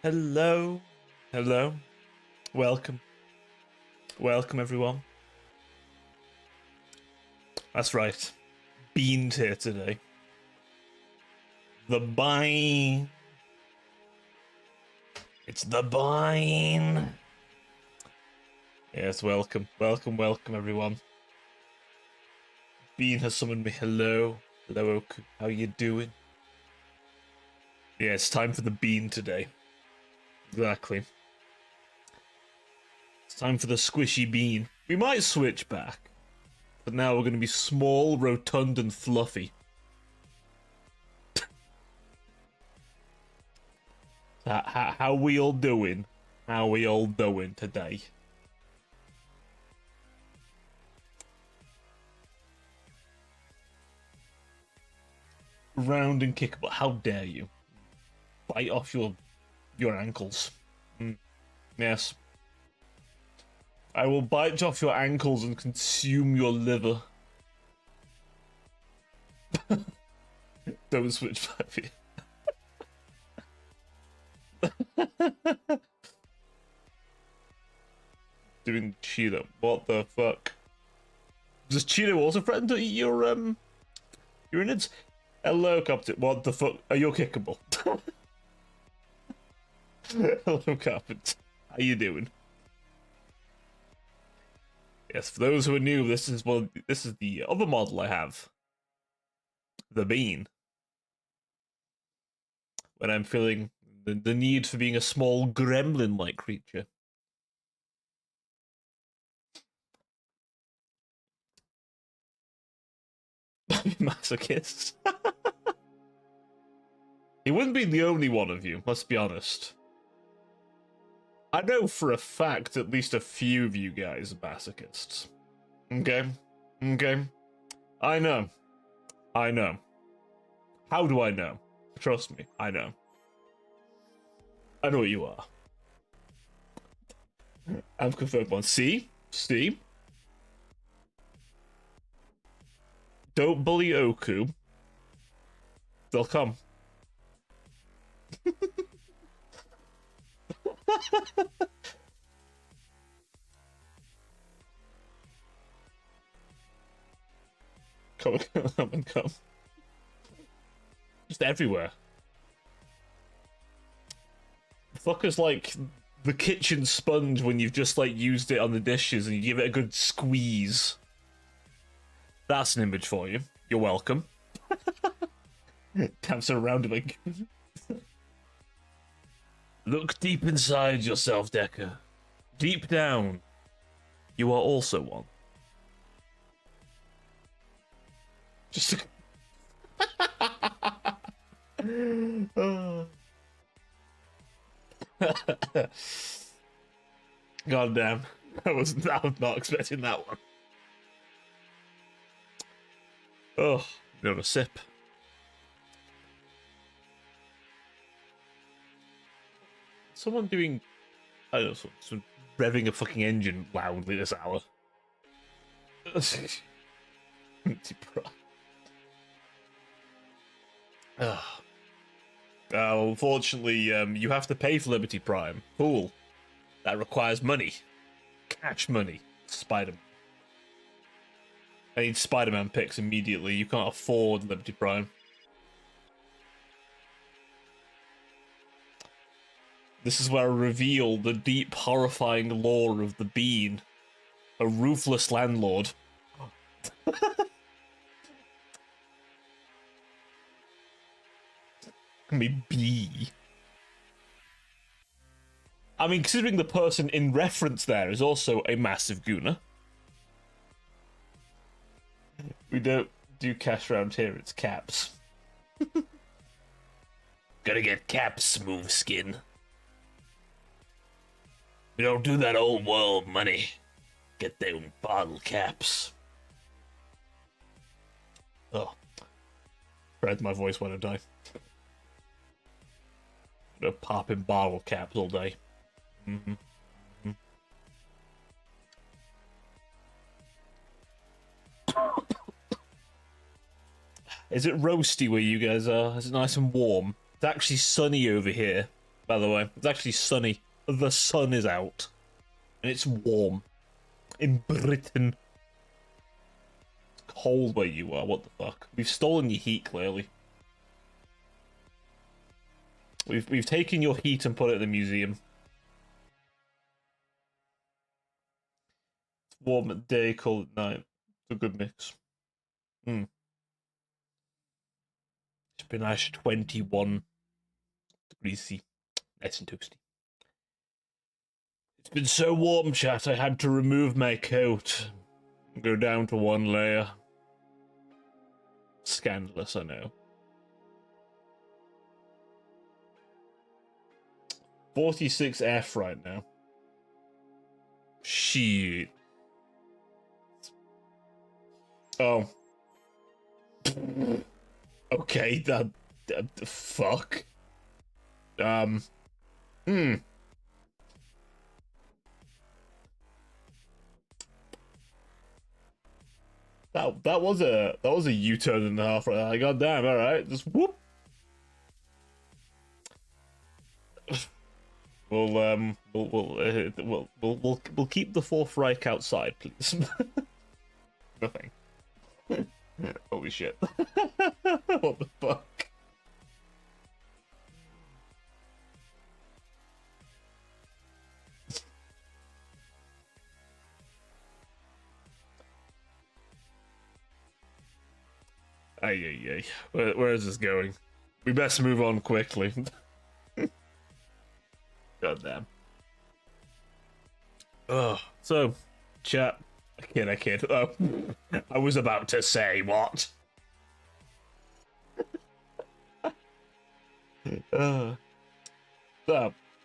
Hello, hello, welcome, welcome everyone. That's right, Bean's here today. The Bean. It's the Bean. Yes, welcome, welcome, welcome everyone. Bean has summoned me. Hello, hello Oku, how you doing? Yeah, it's time for the Bean today. Exactly. It's time for the squishy Bean. We might switch back, but now we're going to be small, rotund, and fluffy. How we all doing? How we all doing today? Round and kickable. How dare you? Bite off your ankles. Yes. I will bite off your ankles and consume your liver. Don't switch back here. Doing Cheeto. What the fuck? Does Cheeto also threaten to eat your innards? Hello, Captain. What the fuck? Are you kickable? Hello, Carpenter. How you doing? Yes, for those who are new, this is the other model I have. The Bean. When I'm feeling the need for being a small gremlin-like creature. Masochist. He wouldn't be the only one of you, let's be honest. I know for a fact at least a few of you guys are masochists. Okay? Okay? I know. I know. How do I know? Trust me, I know. I know what you are. I've confirmed one. See? See? Don't bully Oku. They'll come. Come and come. Just everywhere. Fuckers like the kitchen sponge when you've just like used it on the dishes and you give it a good squeeze. That's an image for you. You're welcome. Taps around him like. Look deep inside yourself, Decker. Deep down, you are also one. Just. God damn. I was not expecting that one. Oh, not a sip. Someone doing, I don't know, some revving a fucking engine loudly this hour. Unfortunately, you have to pay for Liberty Prime. Cool. That requires money. Cash money. Spider-Man. I need Spider-Man picks immediately. You can't afford Liberty Prime. This is where I reveal the deep, horrifying lore of the Bean. A ruthless landlord. Me B. I mean, considering the person in reference there is also a massive gooner. We don't do cash around here, it's caps. Gotta get caps, smooth skin. We don't do that old world money. Get them bottle caps. Oh. Fred, my voice when I die. Gonna pop in bottle caps all day. Mm-hmm. Is it roasty where you guys are? Is it nice and warm? It's actually sunny over here. by the way. It's actually sunny. The sun is out. And it's warm. In Britain. It's cold where you are, what the fuck? We've stolen your heat, clearly. We've taken your heat and put it in the museum. It's warm at day, cold at night. It's a good mix. It's been nice 21 degrees C. Nice and toasty. It's been so warm, chat, I had to remove my coat. Go down to one layer. Scandalous, I know. 46F right now. Shit. Oh. Okay, that fuck. That was a U-turn and a half right there. God damn, alright, just whoop. We'll keep the Fourth Reich outside, please. Nothing. Holy shit. What the fuck? Ay. Where is this going? We best move on quickly. God damn. Oh, so, chat. I kid. Oh, I was about to say what? So, what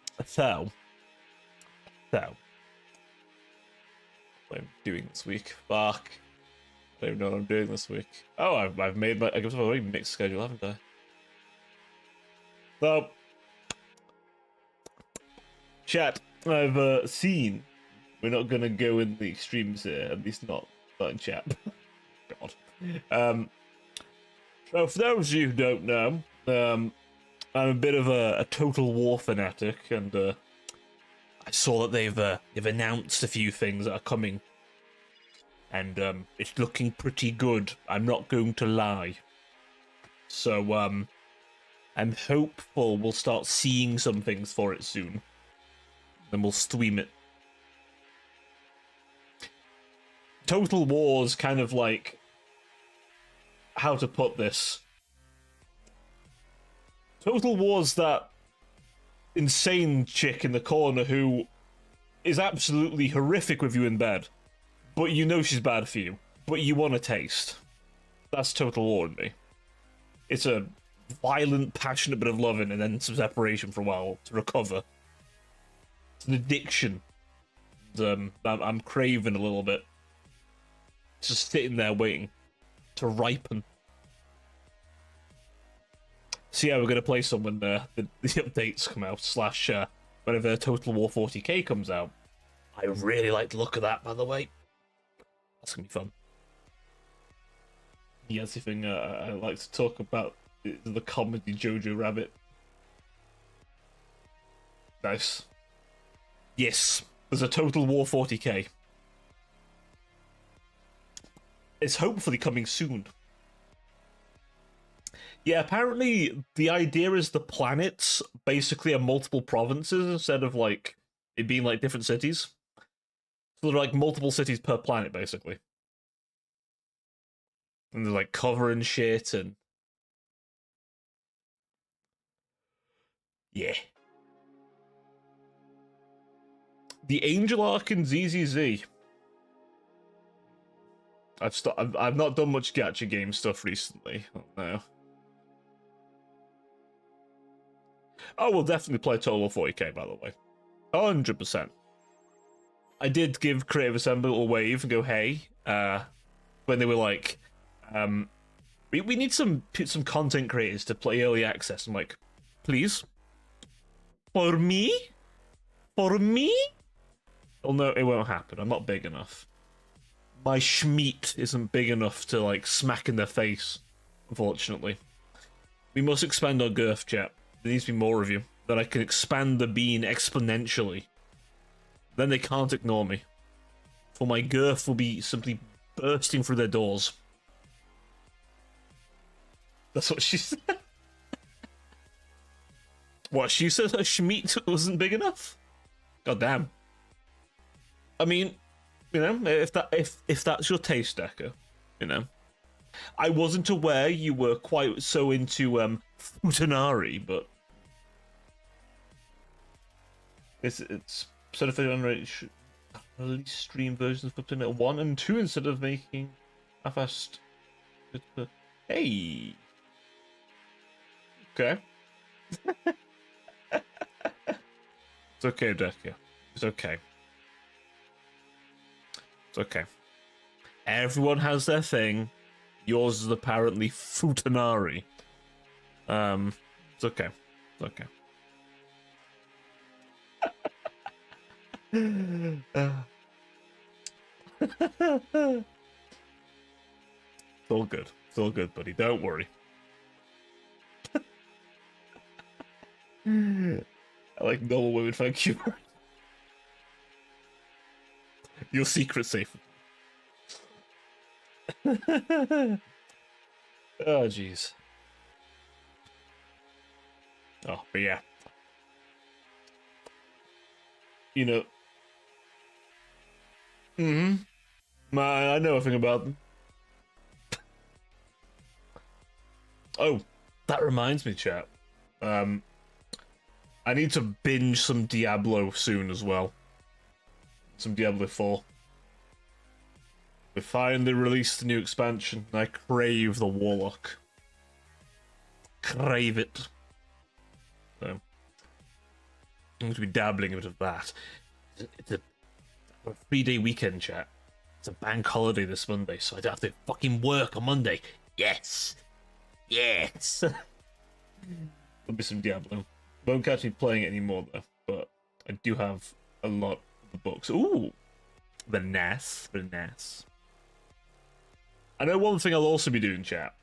I'm doing this week? Fuck. I don't even know what I'm doing this week. Oh, I've made my. I guess I've already mixed schedule, haven't I? So, chat. I've seen. We're not gonna go in the extremes here, at least not in chat. God. So for those of you who don't know, I'm a bit of a Total War fanatic, and I saw that they've announced a few things that are coming, and it's looking pretty good. I'm not going to lie. So I'm hopeful we'll start seeing some things for it soon. Then we'll stream it. Total War's kind of like, how to put this? Total War's that insane chick in the corner who is absolutely horrific with you in bed, but you know she's bad for you, but you want a taste. That's Total War in me. It's a violent, passionate bit of loving and then some separation for a while to recover. It's an addiction. I'm craving a little bit. Just sitting there waiting to ripen. So yeah, we're gonna play some when the updates come out, slash whenever Total War 40k comes out. I really like the look of that, by the way. That's gonna be fun. The other thing I like to talk about is the comedy Jojo Rabbit. Nice. Yes, there's a Total War 40k. It's hopefully coming soon. Yeah, apparently the idea is the planets basically are multiple provinces instead of like it being like different cities. So there are like multiple cities per planet basically. And they're like covering shit and yeah. The Angel Arc and ZZZ. I've not done much gacha game stuff recently. Oh, no. Oh, we'll definitely play Total 40k, by the way. 100%. I did give Creative Assembly a little wave and go, hey, when they were like, we need some content creators to play early access. I'm like, please? For me? For me? Oh no, it won't happen. I'm not big enough. My schmeat isn't big enough to, like, smack in their face, unfortunately. We must expand our girth, chat. There needs to be more of you. that I can expand the bean exponentially. Then they can't ignore me. For my girth will be simply bursting through their doors. That's what she said. What, she said her schmeat wasn't big enough? God damn. I mean, you know, if that's your taste, Decker, you know. I wasn't aware you were quite so into Futanari, but it's sort of unrated. Release stream versions for Planet 1 and 2 instead of making a fast. Hey. Okay. It's okay, Decker. It's okay. It's okay. Everyone has their thing. Yours is apparently Futanari. It's okay. It's okay. It's all good. It's all good, buddy. Don't worry. I like normal women, thank you. Your secret safe. Oh, jeez. Oh, but yeah. You know. I know everything about them. Oh, that reminds me, chat. I need to binge some Diablo soon as well. Some Diablo 4. We finally released the new expansion, and I crave the Warlock. Crave it. So, I'm going to be dabbling a bit of that. It's a 3-day weekend, chat. It's a bank holiday this Monday, so I don't have to fucking work on Monday. Yes! Yes! There'll be some Diablo. Won't catch me playing it anymore, though, but I do have a lot of the books. Ooh! The NAS. The NAS. I know one thing I'll also be doing, chat.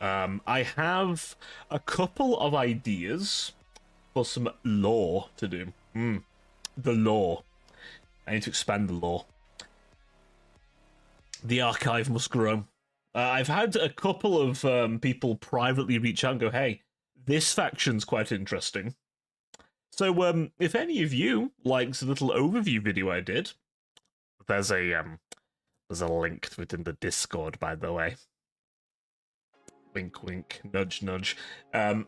I have a couple of ideas for some lore to do. The lore. I need to expand the lore. The archive must grow. I've had a couple of people privately reach out and go, hey, this faction's quite interesting. So, if any of you likes a little overview video I did, there's a link to it in the Discord, by the way. Wink, wink, nudge, nudge. I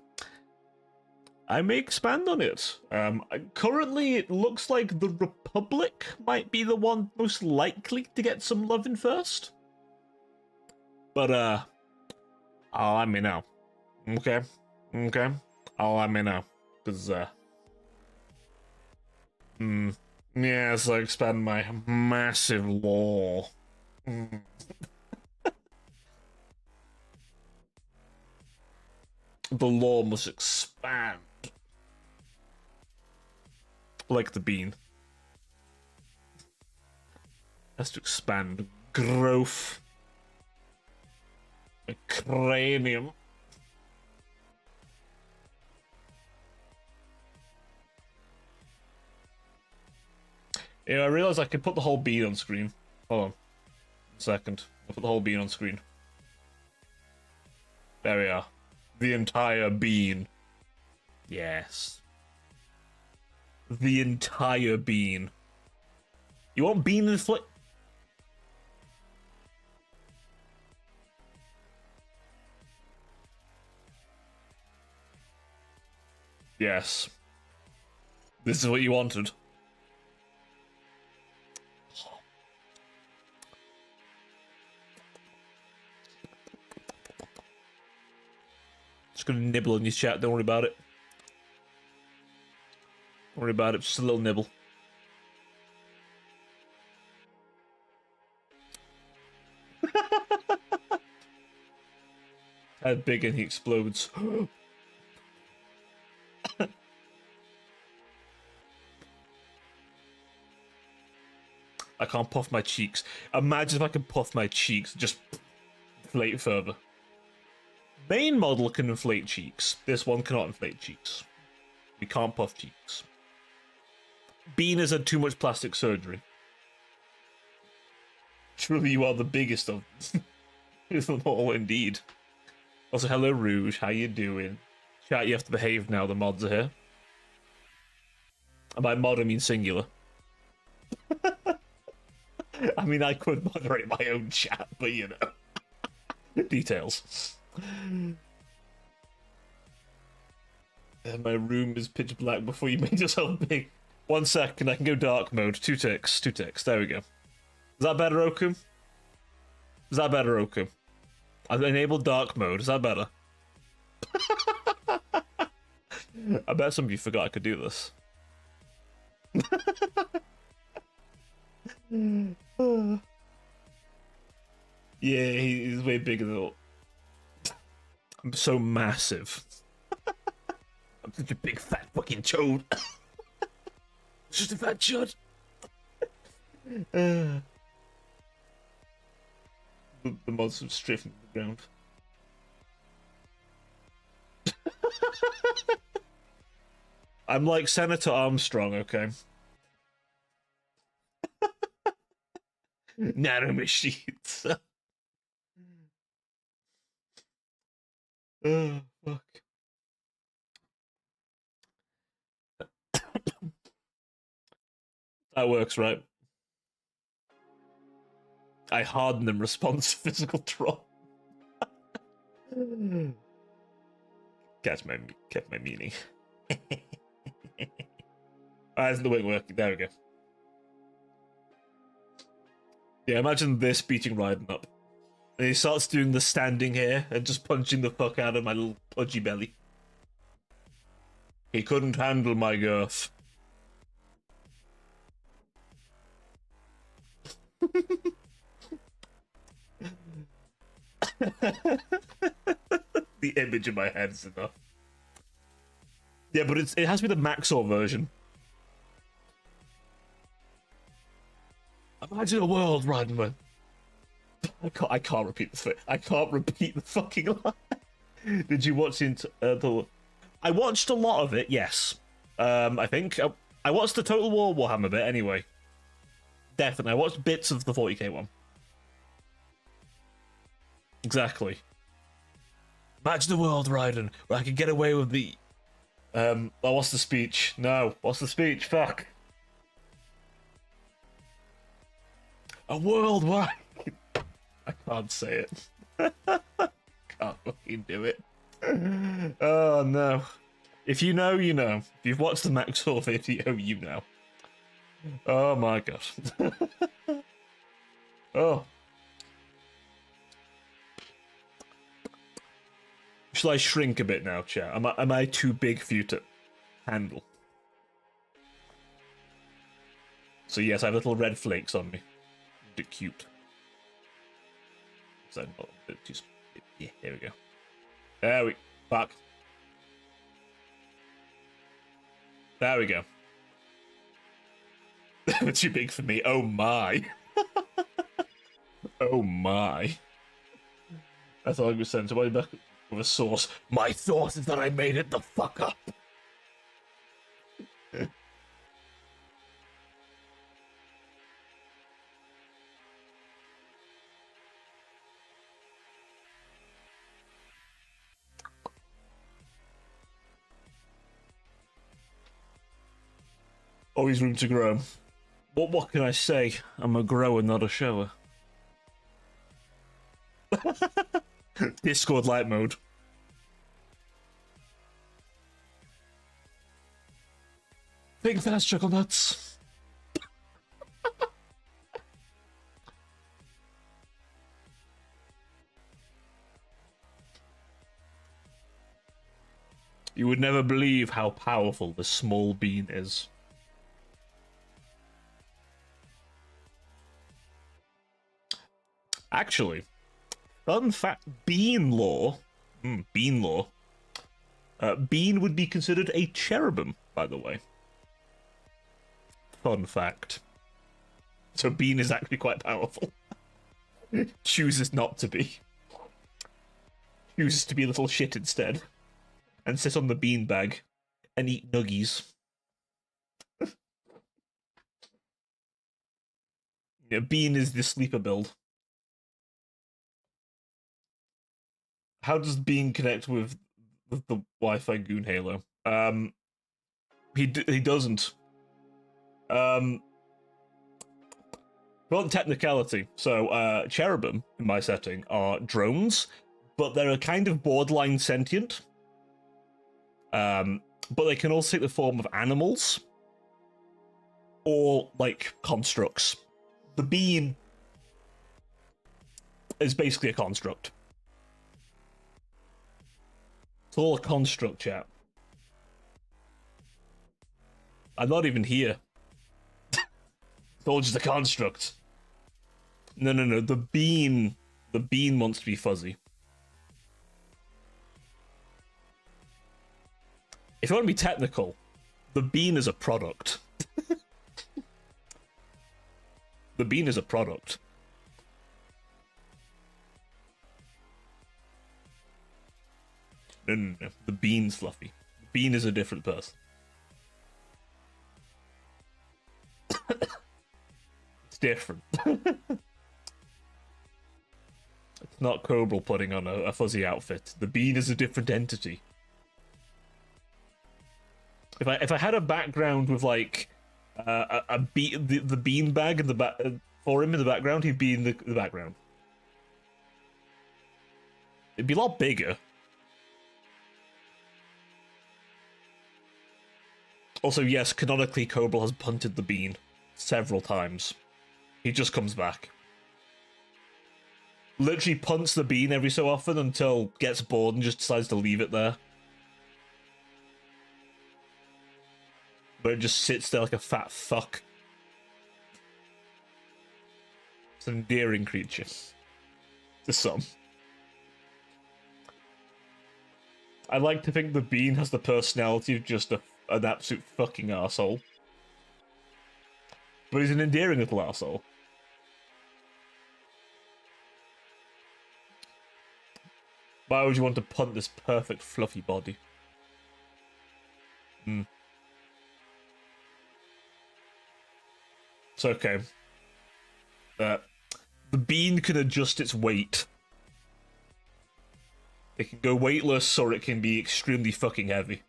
may expand on it. Currently, it looks like the Republic might be the one most likely to get some loving first. But, I'll let me know. Okay? Okay? I'll let me know. Because, yeah, so I expand my massive lore. The lore must expand. Like the bean. Has to expand. Growth. A cranium. Yeah, I realized I could put the whole bean on screen. Hold on. A second. I'll put the whole bean on screen. There we are. The entire bean. Yes. The entire bean. You want bean and flip? Yes. This is what you wanted. Just gonna nibble on your chat, don't worry about it. Don't worry about it, just a little nibble. How big and he explodes. I can't puff my cheeks. Imagine if I could puff my cheeks, just inflate further. Main model can inflate cheeks. This one cannot inflate cheeks. We can't puff cheeks. Bean has had too much plastic surgery. Truly, you are the biggest of them all, indeed. Also, hello, Rouge. How you doing? Chat, you have to behave now. The mods are here. And by mod, I mean singular. I mean, I could moderate my own chat, but you know. Details. My room is pitch black before you made yourself big. 1 second, I can go dark mode. 2 ticks. There we go. Is that better, Oku? Is that better, Oku? I've enabled dark mode. Is that better? I bet some of you forgot I could do this. Yeah, he's way bigger than all. I'm so massive. I'm such a big fat fucking chode. Just a fat chud. The monster straight from the ground. I'm like Senator Armstrong, okay? Nano machines. Oh, fuck. That works, right? I harden in response to physical trauma. Kept my meaning. Isn't the wing working? There we go. Yeah, imagine this beating Raiden up. And he starts doing the standing here and just punching the fuck out of my little pudgy belly. He couldn't handle my girth. The image in my head is enough. Yeah, but it has to be the Maxor version. Imagine a world, Raiden. I can't repeat this. I can't repeat the fucking line. Did you watch the? I watched a lot of it. Yes. I think I watched the Total War Warhammer bit anyway. Definitely, I watched bits of the 40k one. Exactly. Imagine a world, Raiden, where I could get away with the. Oh, what's the speech? No, what's the speech? Fuck. A world where I can't say it. Can't fucking do it. Oh no. If you know, you know. If you've watched the Maxor video, you know. Oh my god. Oh. Shall I shrink a bit now, chat? Am I too big for you to handle? So yes, I have little red flakes on me. A bit cute. So not a bit too. Yeah, here we go. There we. Fuck. There we go. Too big for me. Oh my. Oh my. I thought I was sent somebody back with a source. My source is that I made it the fuck up. Always room to grow. What can I say? I'm a grower, not a shower. Discord light mode. Think fast, chuckle nuts. You would never believe how powerful the small bean is. Actually, fun fact, bean law. Bean law. Bean would be considered a cherubim, by the way. Fun fact. So bean is actually quite powerful. Chooses not to be. Chooses to be a little shit instead. And sit on the bean bag. and eat nuggies. Yeah, Bean is the sleeper build. How does Bean connect with the Wi-Fi Goon Halo? He doesn't. Well, technicality. So, cherubim in my setting are drones, but they're a kind of borderline sentient. But they can also take the form of animals or like constructs. The bean is basically a construct. It's all a construct, chat. I'm not even here. It's all just a construct. No. The bean wants to be fuzzy. If you want to be technical, the bean is a product. The bean is a product. No. The bean's fluffy. The bean is a different person. It's different. It's not Cobra putting on a fuzzy outfit. The bean is a different entity. If I had a background with like the bean bag in the back for him in the background, he'd be in the background. It'd be a lot bigger. Also, yes, canonically, Cobra has punted the bean several times. He just comes back. Literally punts the bean every so often until gets bored and just decides to leave it there. But it just sits there like a fat fuck. It's an endearing creature. To some. I like to think the bean has the personality of just an absolute fucking arsehole. But he's an endearing little arsehole. Why would you want to punt this perfect fluffy body? It's okay. The bean can adjust its weight. It can go weightless or it can be extremely fucking heavy.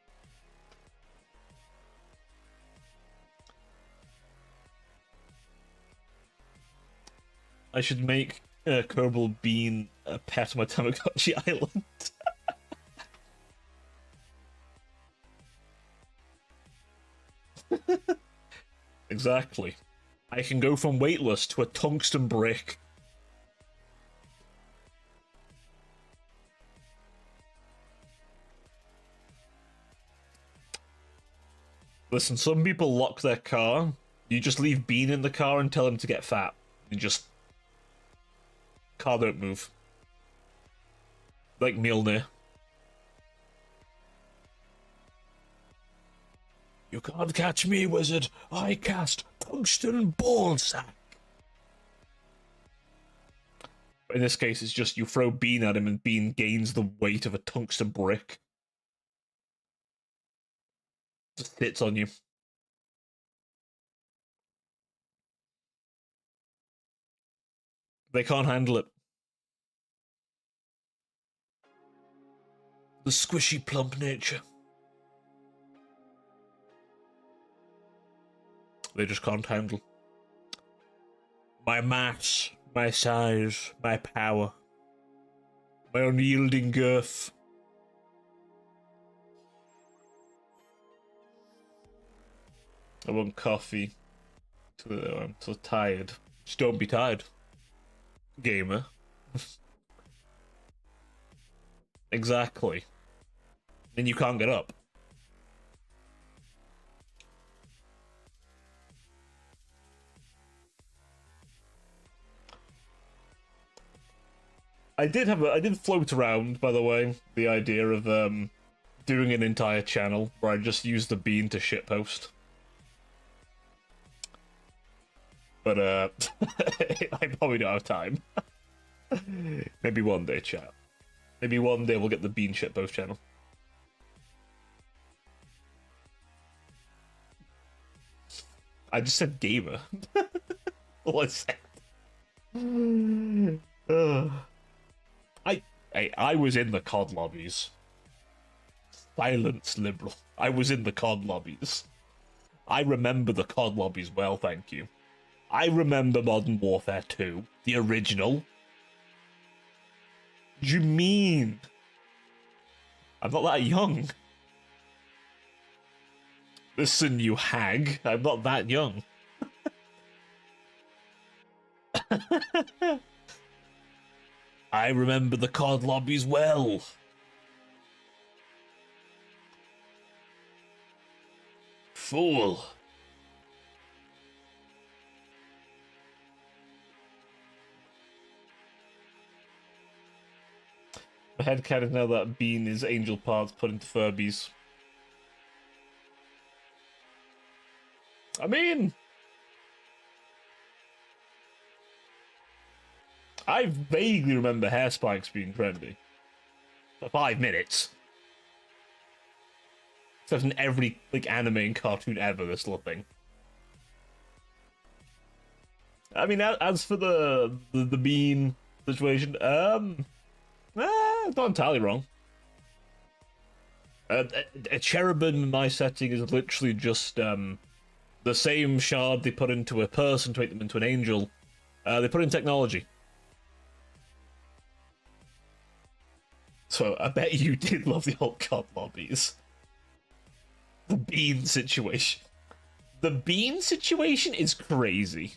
I should make Kerbal Bean a pet on my Tamagotchi island. Exactly. I can go from weightless to a tungsten brick. Listen, some people lock their car. You just leave Bean in the car and tell him to get fat. And just... car don't move. Like Mjolnir. You can't catch me, wizard. I cast tungsten ballsack. In this case, it's just you throw Bean at him and Bean gains the weight of a tungsten brick. Just sits on you. They can't handle it. The squishy, plump nature. They just can't handle my mass, my size, my power, my unyielding girth. I want coffee. I'm so tired. Just don't be tired, gamer. Exactly. Then you can't get up. I did float around, by the way, the idea of doing an entire channel where I just use the bean to shitpost. But I probably don't have time. Maybe one day, chat. Maybe one day we'll get the bean shitpost channel. I just said gamer. All I said. I was in the COD lobbies. Silence, liberal. I was in the COD lobbies. I remember the COD lobbies well, thank you. I remember Modern Warfare 2, the original. What do you mean? I'm not that young. Listen, you hag, I'm not that young. I remember the COD lobbies well. Fool. My headcanon now that Bean is angel parts put into Furbies. I mean, I vaguely remember hair spikes being trendy. For 5 minutes. Except in every anime and cartoon ever, this little thing. I mean, as for the Bean situation, not entirely wrong. A cherubim in my setting is literally just the same shard they put into a person to make them into an angel. They put in technology. So I bet you did love the old COD lobbies. The Bean situation. The Bean situation is crazy.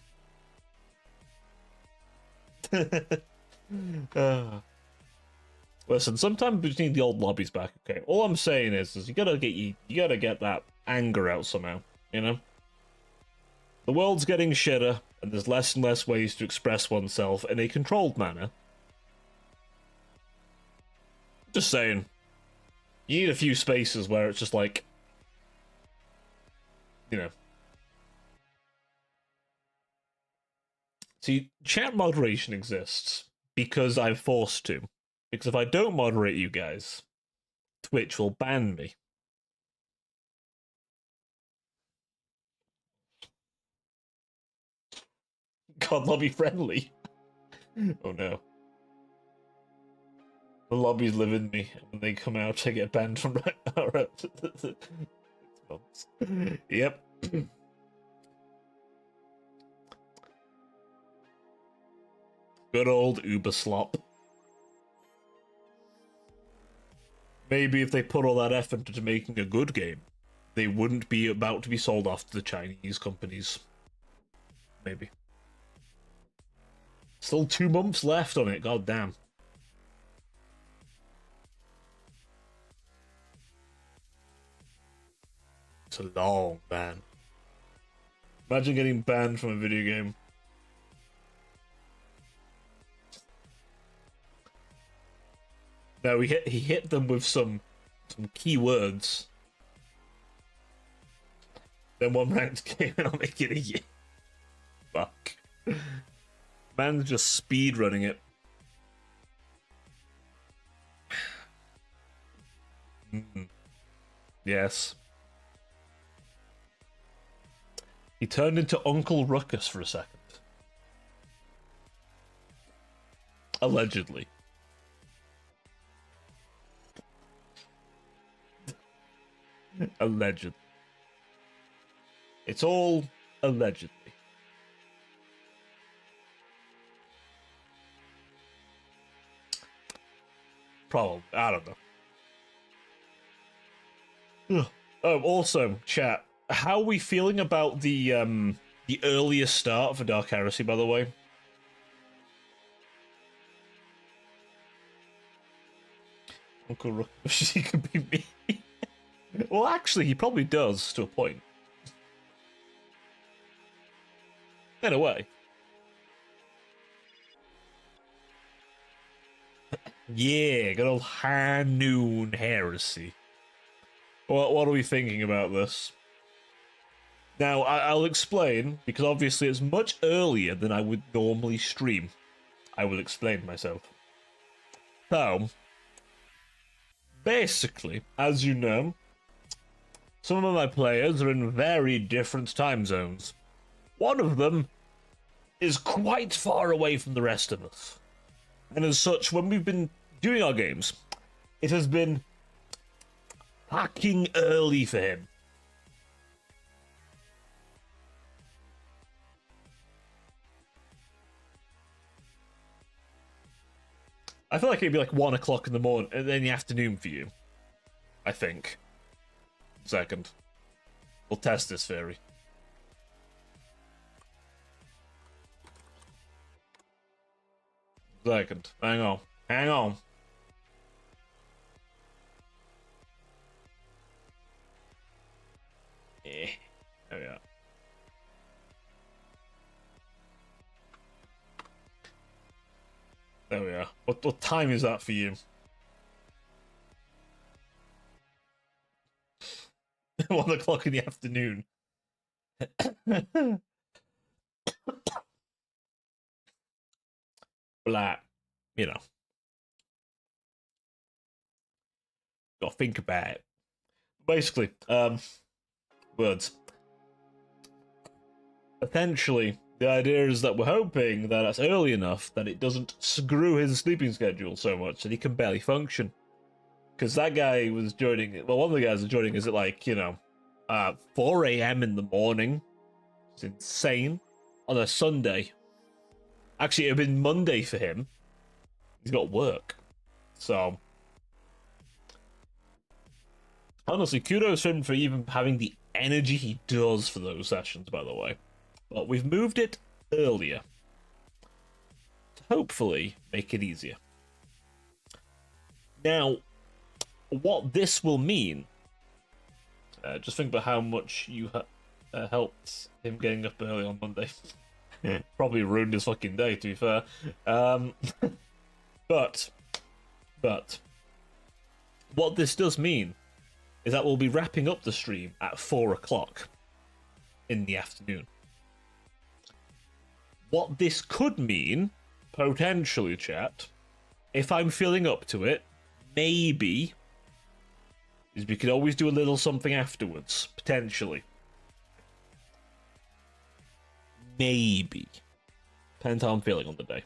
Listen, sometimes we just need the old lobbies back. Okay, all I'm saying is you gotta get that anger out somehow. You know, the world's getting shitter, and there's less and less ways to express oneself in a controlled manner. Just saying, you need a few spaces where it's just like, you know. See, chat moderation exists because I'm forced to. Because if I don't moderate you guys, Twitch will ban me. God, lobby friendly. Oh no. The lobbies live in me, and when they come out, I get banned from right. Yep. Good old Uber slop. Maybe if they put all that effort into making a good game, they wouldn't be about to be sold off to the Chinese companies. Maybe. Still 2 months left on it, god damn. It's a long ban. Imagine getting banned from a video game. No, he hit them with some keywords. Then one round came and I'll make it a year. Fuck. Man's just speed running it. Yes. He turned into Uncle Ruckus for a second. Allegedly. Allegedly. It's all allegedly. Probably. I don't know. Oh, also, chat. How are we feeling about the earliest start for Dark Heresy, by the way? Uncle Ruckus, he could be me. Well, actually, he probably does, to a point. In a way. Yeah, good old High Noon Heresy. What are we thinking about this? Now, I'll explain, because obviously it's much earlier than I would normally stream. I will explain myself. So, basically, as you know, some of my players are in very different time zones. One of them is quite far away from the rest of us. And as such, when we've been doing our games, it has been fucking early for him. I feel like it'd be like 1 o'clock in the morning, in the afternoon for you. I think. Second. We'll test this theory. Second. Hang on. Hang on. Eh. There we are. There we are. What time is that for you? 1 o'clock in the afternoon. Like, you know. Gotta think about it. Basically, words. Essentially, the idea is that we're hoping that it's early enough that it doesn't screw his sleeping schedule so much that he can barely function. Because that guy was joining, well, one of the guys was joining is at like, 4 a.m. in the morning. It's insane. On a Sunday. Actually, it would have been Monday for him. He's got work. So, honestly, kudos to him for even having the energy he does for those sessions, by the way. But we've moved it earlier to hopefully make it easier. Now, what this will mean, just think about how much you helped him getting up early on Monday. Probably ruined his fucking day, to be fair. But, what this does mean is that we'll be wrapping up the stream at 4 o'clock in the afternoon. What this could mean, potentially, chat, if I'm feeling up to it, maybe, is we could always do a little something afterwards, potentially. Maybe. Depends how I'm feeling on the day.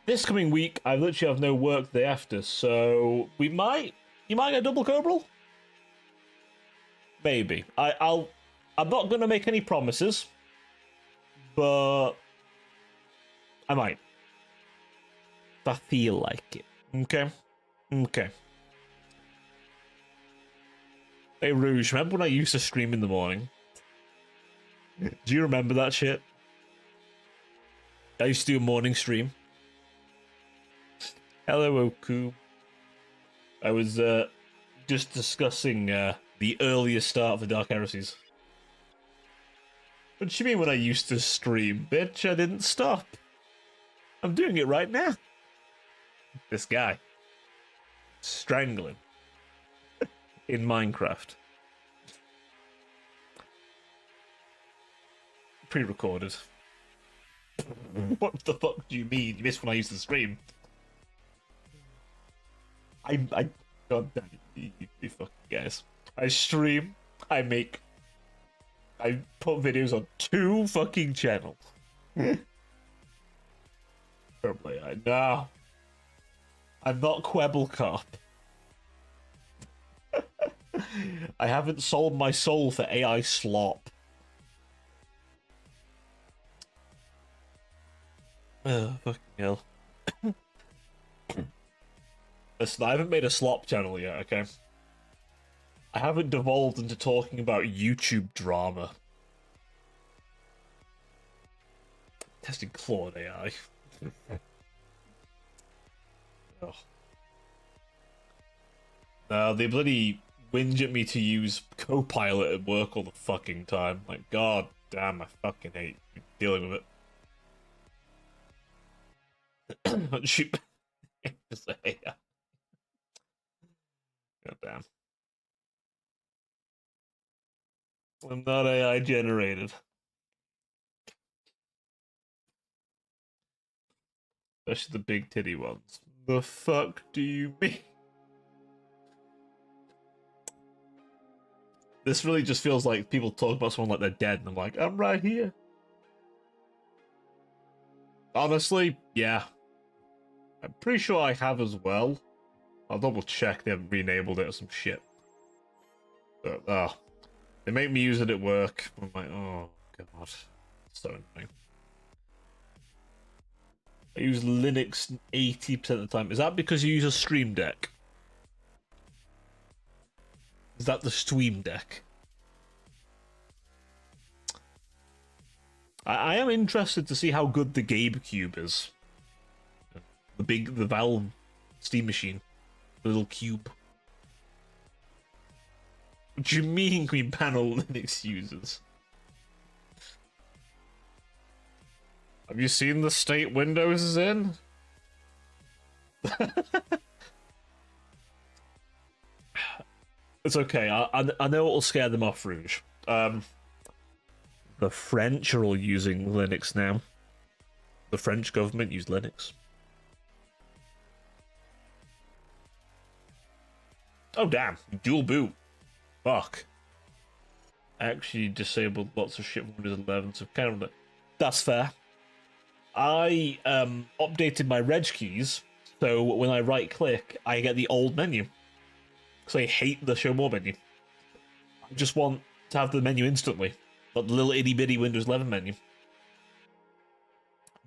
This coming week, I literally have no work the day after, so you might get a double Cobral? Maybe. I'm not gonna make any promises, but I might. If I feel like it. Okay? Okay. Hey Rouge, remember when I used to stream in the morning? Do you remember that shit? I used to do a morning stream. Hello, Oku. I was just discussing the earliest start of the Dark Heresies. What do you mean when I used to stream? Bitch, I didn't stop. I'm doing it right now. This guy. Strangling. In Minecraft. Pre-recorded. What the fuck do you mean? You missed when I used to stream. I God damn it, you fucking guys. I stream, I put videos on 2 fucking channels. Probably I know. I'm not Quebblecop. I haven't sold my soul for AI slop. Fucking hell. Listen, I haven't made a slop channel yet, okay? I haven't devolved into talking about YouTube drama. Testing Claude AI. Oh. No, they bloody whinge at me to use Copilot at work all the fucking time. Like, god damn, I fucking hate dealing with it. Shoot. Just say, yeah. God damn. I'm not AI generated. Especially the big titty ones. The fuck do you mean? This really just feels like people talk about someone like they're dead, and I'm like, I'm right here. Honestly, yeah. I'm pretty sure I have as well. I'll double check they haven't re-enabled it or some shit. But, they make me use it at work. I'm like, oh, God. So annoying. I use Linux 80% of the time. Is that because you use a Stream Deck? Is that the Stream Deck? I am interested to see how good the GameCube is. The Valve Steam machine. The little cube. What do you mean we ban all Linux users? Have you seen the state Windows is in? It's okay. I know it'll scare them off, Rouge. The French are all using Linux now. The French government use Linux. Oh damn! Dual boot. Fuck. I actually disabled lots of shit from Windows 11, so kind of. That's fair. I updated my reg keys, so when I right click, I get the old menu. Because I hate the show more menu. I just want to have the menu instantly. Not the little itty bitty Windows 11 menu.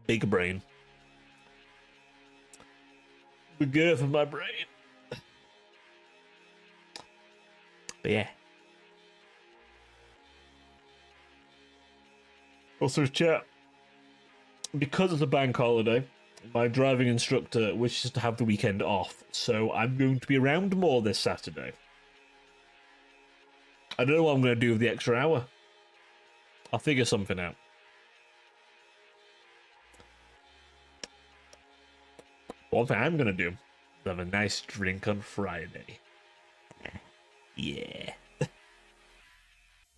Big brain. The girth of my brain. But yeah. Also, chat. Because it's a bank holiday, my driving instructor wishes to have the weekend off, so I'm going to be around more this Saturday. I don't know what I'm going to do with the extra hour. I'll figure something out. One thing I'm going to do is have a nice drink on Friday. Yeah.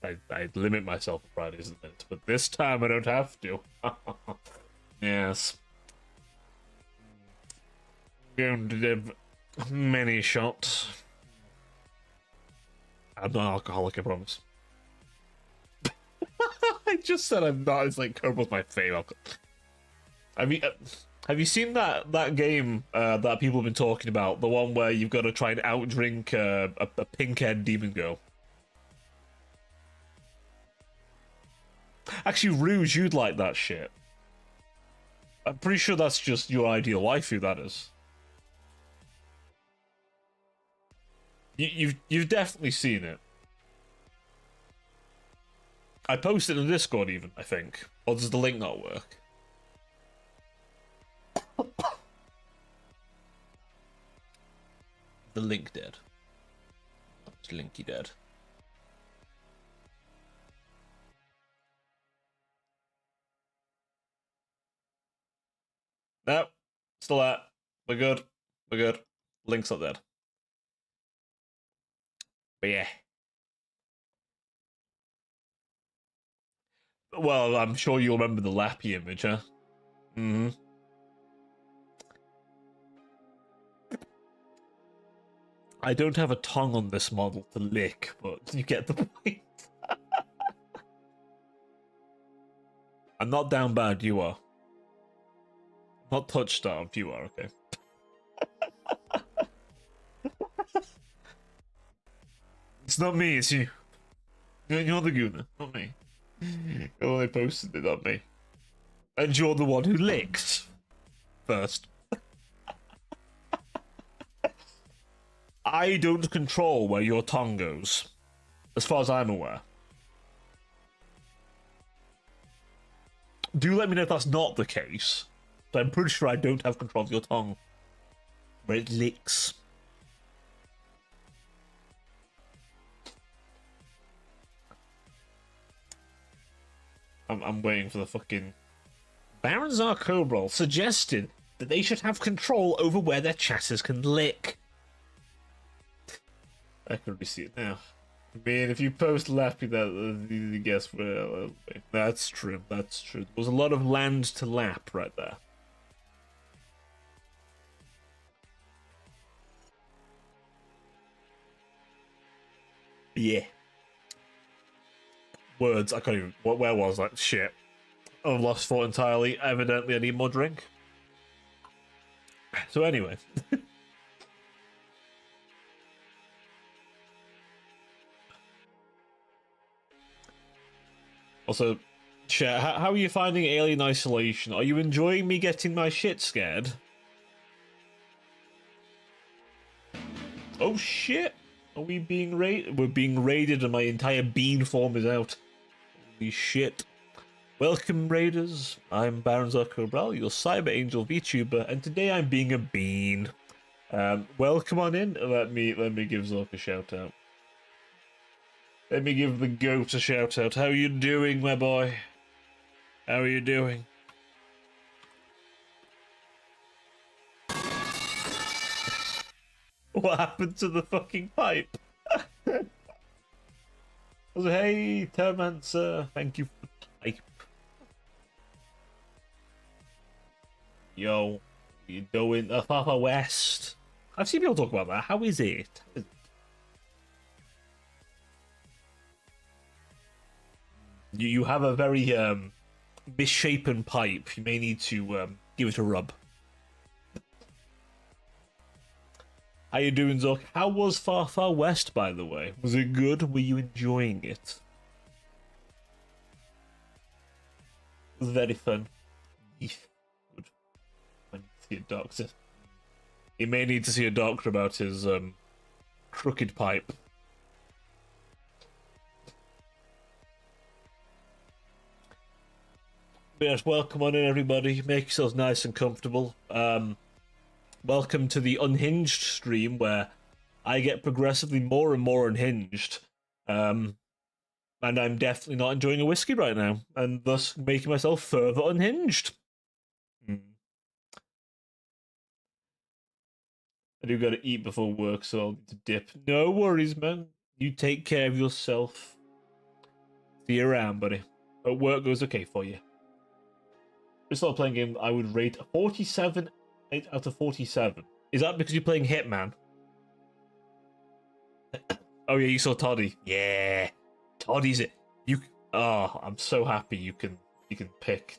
I limit myself on Fridays, but this time I don't have to. Yes. Going to have many shots. I'm not alcoholic, I promise. I just said I'm not. It's like Kerbal's my favorite. Have you seen that game that people have been talking about? The one where you've got to try and outdrink a pink-haired demon girl. Actually, Rouge, you'd like that shit. I'm pretty sure that's just your ideal waifu, that is. You've definitely seen it. I posted in Discord even, I think. Or does the link not work? The link dead. It's linky dead. Nope. Still that. We're good. We're good. Link's not dead. But yeah. Well, I'm sure you'll remember the Lappy image, huh? Mm-hmm. I don't have a tongue on this model to lick, but you get the point. I'm not down bad, you are. Not touchdown, you are, okay. It's not me, it's you. You're the gooner, not me. Oh, they posted it, not me. And you're the one who licked first. I don't control where your tongue goes, as far as I'm aware. Do let me know if that's not the case. But I'm pretty sure I don't have control of your tongue. Where it licks. I'm waiting for the fucking... Baron Zarkobrol suggested that they should have control over where their chatters can lick. I can already see it now. I mean, if you post Lappy, that guess well, that's true. That's true. There was a lot of land to lap right there. Yeah. Words, I can't even. Where was that? Shit. I've lost thought entirely. Evidently, I need more drink. So, anyway. Also, chat, how are you finding Alien Isolation? Are you enjoying me getting my shit scared? Oh shit! Are we being raided? We're being raided and my entire bean form is out. Holy shit. Welcome, raiders. I'm Baron Zuckerbrell, your Cyber Angel VTuber, and today I'm being a bean. Welcome on in. Let me give Zuck a shout out. Let me give the goat a shout out. How you doing, my boy? How are you doing? What happened to the fucking pipe? Hey, Termancer, thank you for the pipe. Yo, you doing the Far West? I've seen people talk about that. How is it? You have a very misshapen pipe. You may need to give it a rub. How you doing, Zuck? How was Far West, by the way? Was it good? Were you enjoying it? It was very fun. Good. I need to see a doctor. He may need to see a doctor about his crooked pipe. But yes, welcome on in, everybody. Make yourselves nice and comfortable. Welcome to the Unhinged stream, where I get progressively more and more unhinged. And I'm definitely not enjoying a whiskey right now, and thus making myself further unhinged. I do gotta eat before work, so I'll need to dip. No worries, man. You take care of yourself. See you around, buddy. Hope work goes okay for you. If I started playing game, I would rate 47 8 out of 47. Is that because you're playing Hitman? Oh yeah, you saw Toddy. Yeah, Toddy's it. You. Oh, I'm so happy you can pick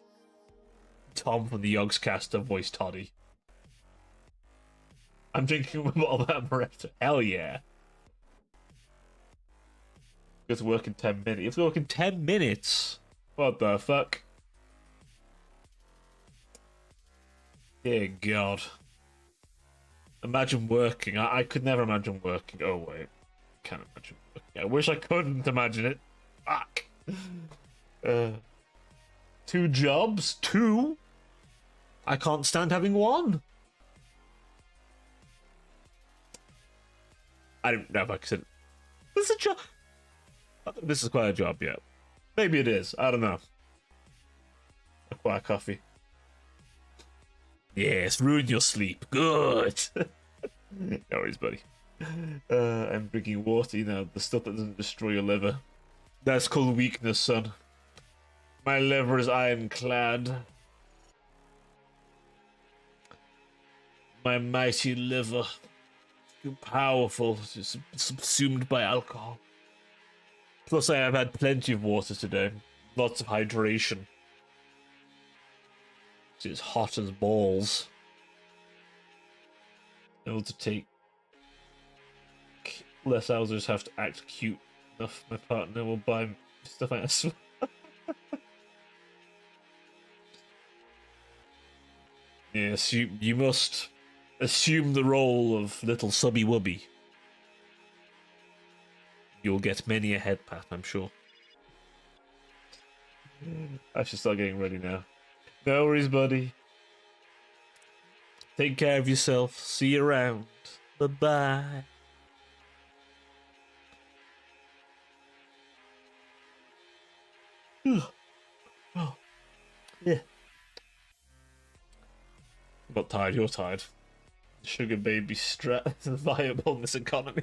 Tom from the Yogscast to voice Toddy. I'm drinking with all that Amaretto. Hell yeah. Go to work in 10 minutes. You have to work in 10 minutes. What the fuck? Dear God. Imagine working. I could never imagine working. Oh, wait. Can't imagine working. I wish I couldn't imagine it. Fuck. 2 jobs? 2? I can't stand having 1. I don't know if I consider this is a job. This is quite a job, yeah. Maybe it is. I don't know. Acquire coffee. Yes, ruin your sleep. Good. No worries, buddy. I'm drinking water, you know, the stuff that doesn't destroy your liver. That's called weakness, son. My liver is ironclad. My mighty liver. Too powerful, just subsumed by alcohol. Plus, I have had plenty of water today. Lots of hydration. It's hot as balls. Able to take less hours, I just have to act cute enough. My partner will buy stuff I ask for. Yes, you must assume the role of little subby wubby. You'll get many a head pat, I'm sure. I should start getting ready now. No worries, buddy. Take care of yourself. See you around. Bye-bye. Oh, yeah. I'm not tired, you're tired. Sugar baby strat is viable in this economy.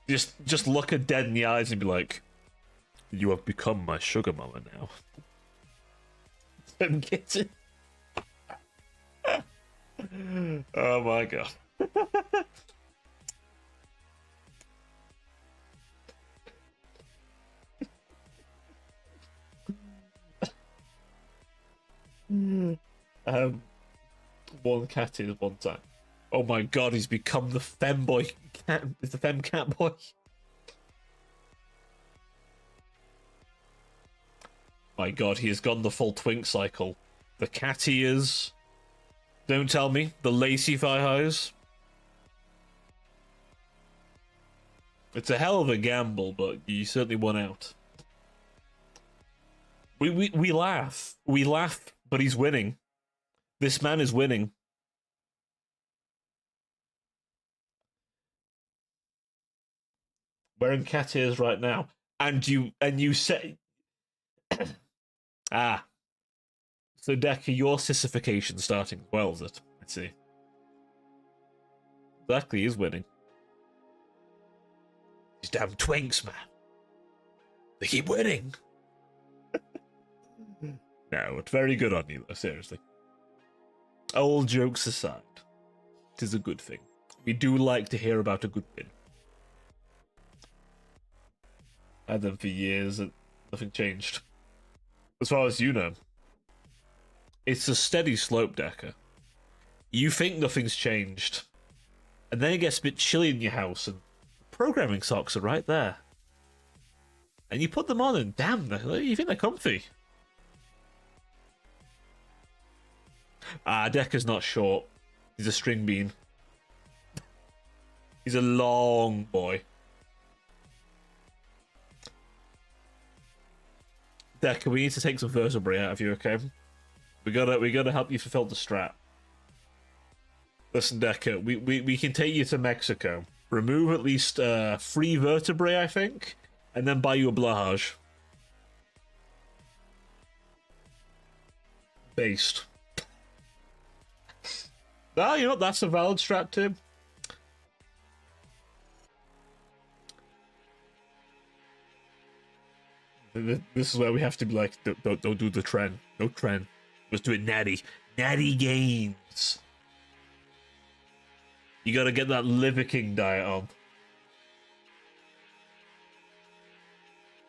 Just look her dead in the eyes and be like, you have become my sugar mama now. I'm kidding. Oh my god. One cat is one time. Oh my god, he's become the femboy cat. Is the fem cat boy? My god, he has gone the full twink cycle. The cat ears. Don't tell me. The lacy thigh highs. It's a hell of a gamble, but you certainly won out. We laugh. We laugh, but he's winning. This man is winning. Wearing cat ears right now. And you say ah. So Decker, your sissification starting as well, is it? I see. Exactly, he's winning. These damn twinks, man. They keep winning. No, it's very good on you, though, seriously. All jokes aside, it is a good thing. We do like to hear about a good win. I had them for years and nothing changed. As far as you know. It's a steady slope, Decker. You think nothing's changed. And then it gets a bit chilly in your house and programming socks are right there. And you put them on and damn, you think they're comfy. Ah, Decker's not short. He's a string bean. He's a long boy. Decker, we need to take some vertebrae out of you, okay? We gotta help you fulfill the strat. Listen, Decker, we can take you to Mexico. Remove at least 3 vertebrae, I think, and then buy you a blahage. Based. Ah, you know, that's a valid strat too. This is where we have to be like, don't do the trend. No trend. Let's do it natty. Natty gains. You gotta get that Liver King diet on.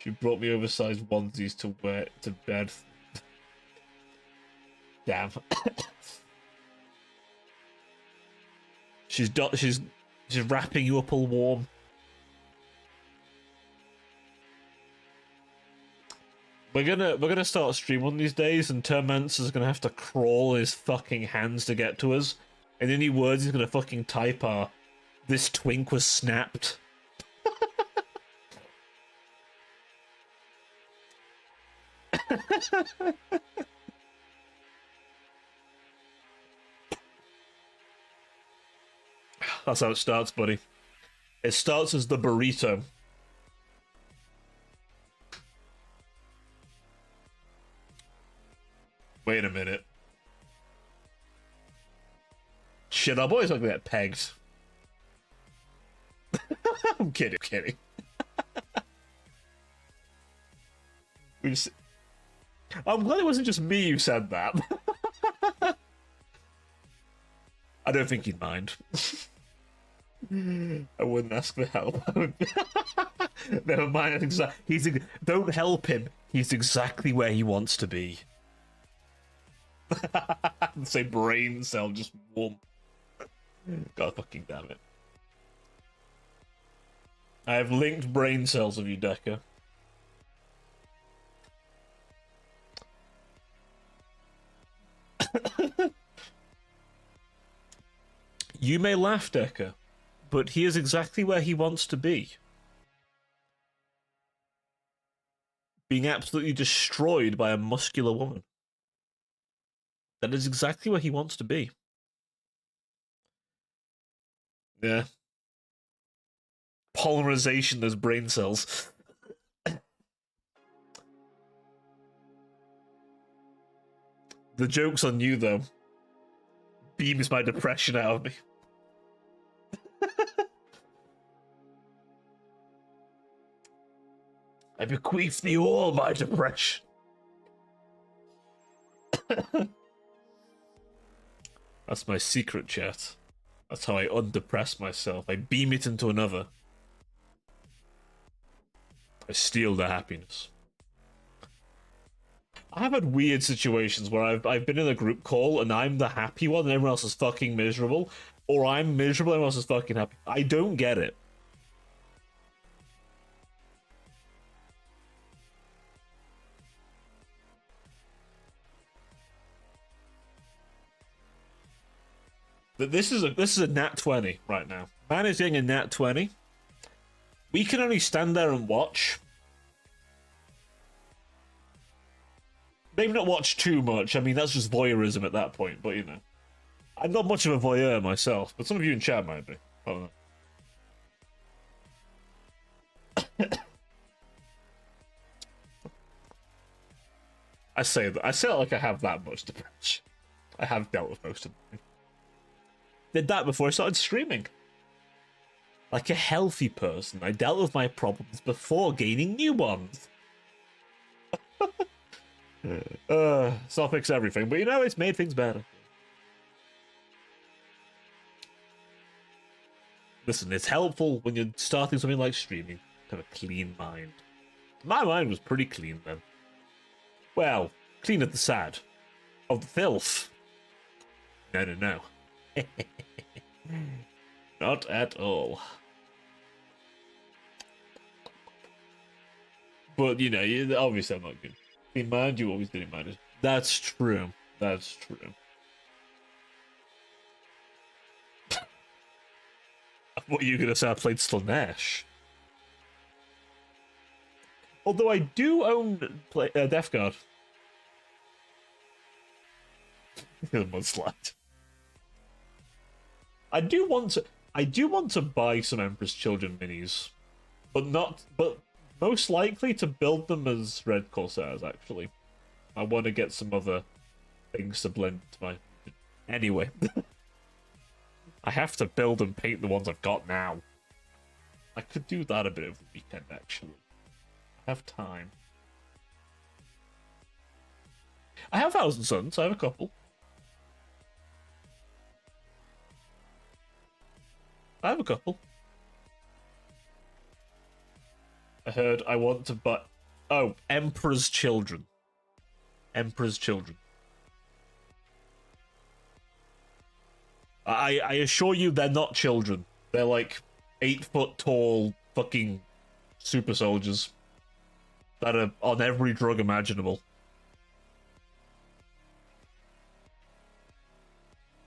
She brought me oversized onesies to wear to bed. Damn. She's wrapping you up all warm. We're gonna start a stream one of these days, and Termancer's gonna have to crawl his fucking hands to get to us. And any words he's gonna fucking type are, "This twink was snapped." That's how it starts, buddy. It starts as the burrito. Wait a minute. Shit, our boys like to get pegged. I'm kidding, kidding. I'm glad it wasn't just me who said that. I don't think he'd mind. I wouldn't ask for help. Never mind. Don't help him. He's exactly where he wants to be. Say brain cell, just warm. God fucking damn it. I have linked brain cells of you, Decker. You may laugh, Decker, but he is exactly where he wants to be. Being absolutely destroyed by a muscular woman. That is exactly where he wants to be. Yeah. Polymerization, those brain cells. The joke's on you, though. Beams my depression out of me. I bequeath thee all my depression. That's my secret, chat. That's how I undepress myself. I beam it into another. I steal their happiness. I have had weird situations where I've been in a group call and I'm the happy one and everyone else is fucking miserable, or I'm miserable and everyone else is fucking happy. I don't get it. This is a nat 20 right now. Man is getting a nat 20. We can only stand there and watch. Maybe not watch too much. I mean, that's just voyeurism at that point, but you know. I'm not much of a voyeur myself, but some of you in chat might be. I don't know. I say that. I say it like I have that much depression. I have dealt with most of them. Did that before I started streaming. Like a healthy person, I dealt with my problems before gaining new ones. It's not fix everything, but you know, it's made things better. Listen, it's helpful when you're starting something like streaming to have a clean mind. My mind was pretty clean then. Well, clean of the sad. Of the filth. No. Not at all. But, you know, obviously I'm not good. Clean mind, you always didn't mind it. That's true. That's true. What are you gonna say? I played Slanesh. Although I do own Death Guard. The mudslide. I do want to buy some Emperor's Children minis, but most likely to build them as Red Corsairs. Actually, I want to get some other things to blend to my. Anyway, I have to build and paint the ones I've got now. I could do that a bit over the weekend. Actually, I have time. I have Thousand Suns. I have a couple. I have a couple. I heard I want to buy... Oh, Emperor's Children. Emperor's Children. I assure you they're not children. They're like 8-foot tall fucking super soldiers that are on every drug imaginable.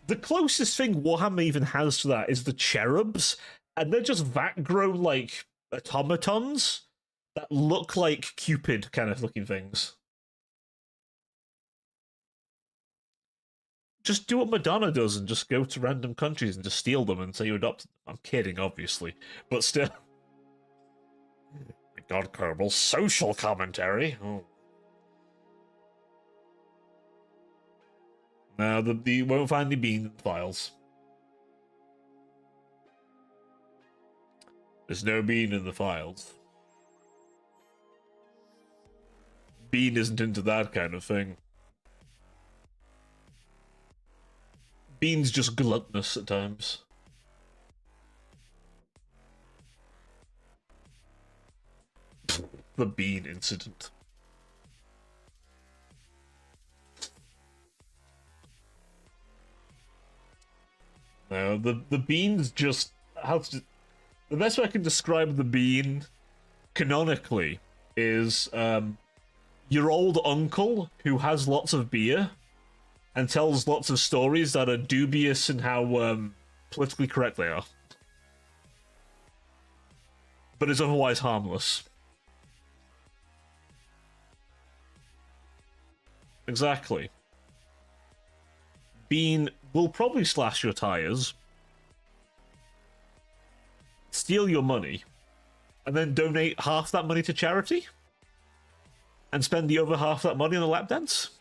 The closest thing Warhammer even has to that is the cherubs, and they're just vat-grown, like, automatons that look like Cupid kind of looking things. Just do what Madonna does and just go to random countries and just steal them and say you adopted them. I'm kidding, obviously, but still. God, Kerbal, social commentary. Oh. No, the won't find the bean in the files. There's no bean in the files. Bean isn't into that kind of thing. Bean's just gluttonous at times. The bean incident. No, the bean's just... the best way I can describe the bean, canonically, is your old uncle who has lots of beer and tells lots of stories that are dubious in how politically correct they are. But is otherwise harmless. Exactly. Bean will probably slash your tires, steal your money, and then donate half that money to charity, and spend the other half that money on a lap dance.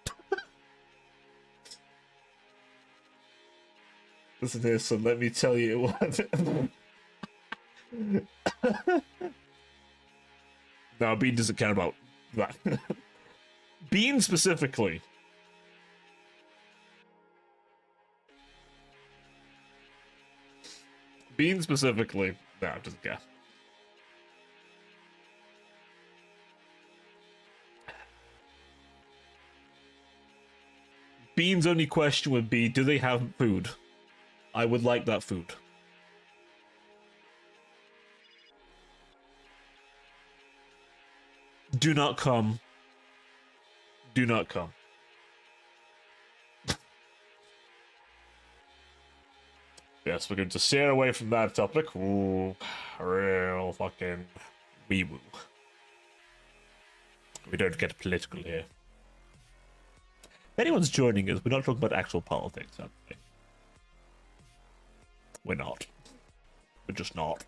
Listen here, son, let me tell you what. No, Bean doesn't care about that. Bean specifically. Bean specifically. No, doesn't care. Bean's only question would be, do they have food? I would like that food. Do not come. Do not come. Yes, we're going to steer away from that topic. Ooh, real fucking wee-woo. We don't get political here. If anyone's joining us, we're not talking about actual politics, are we? We're not. We're just not.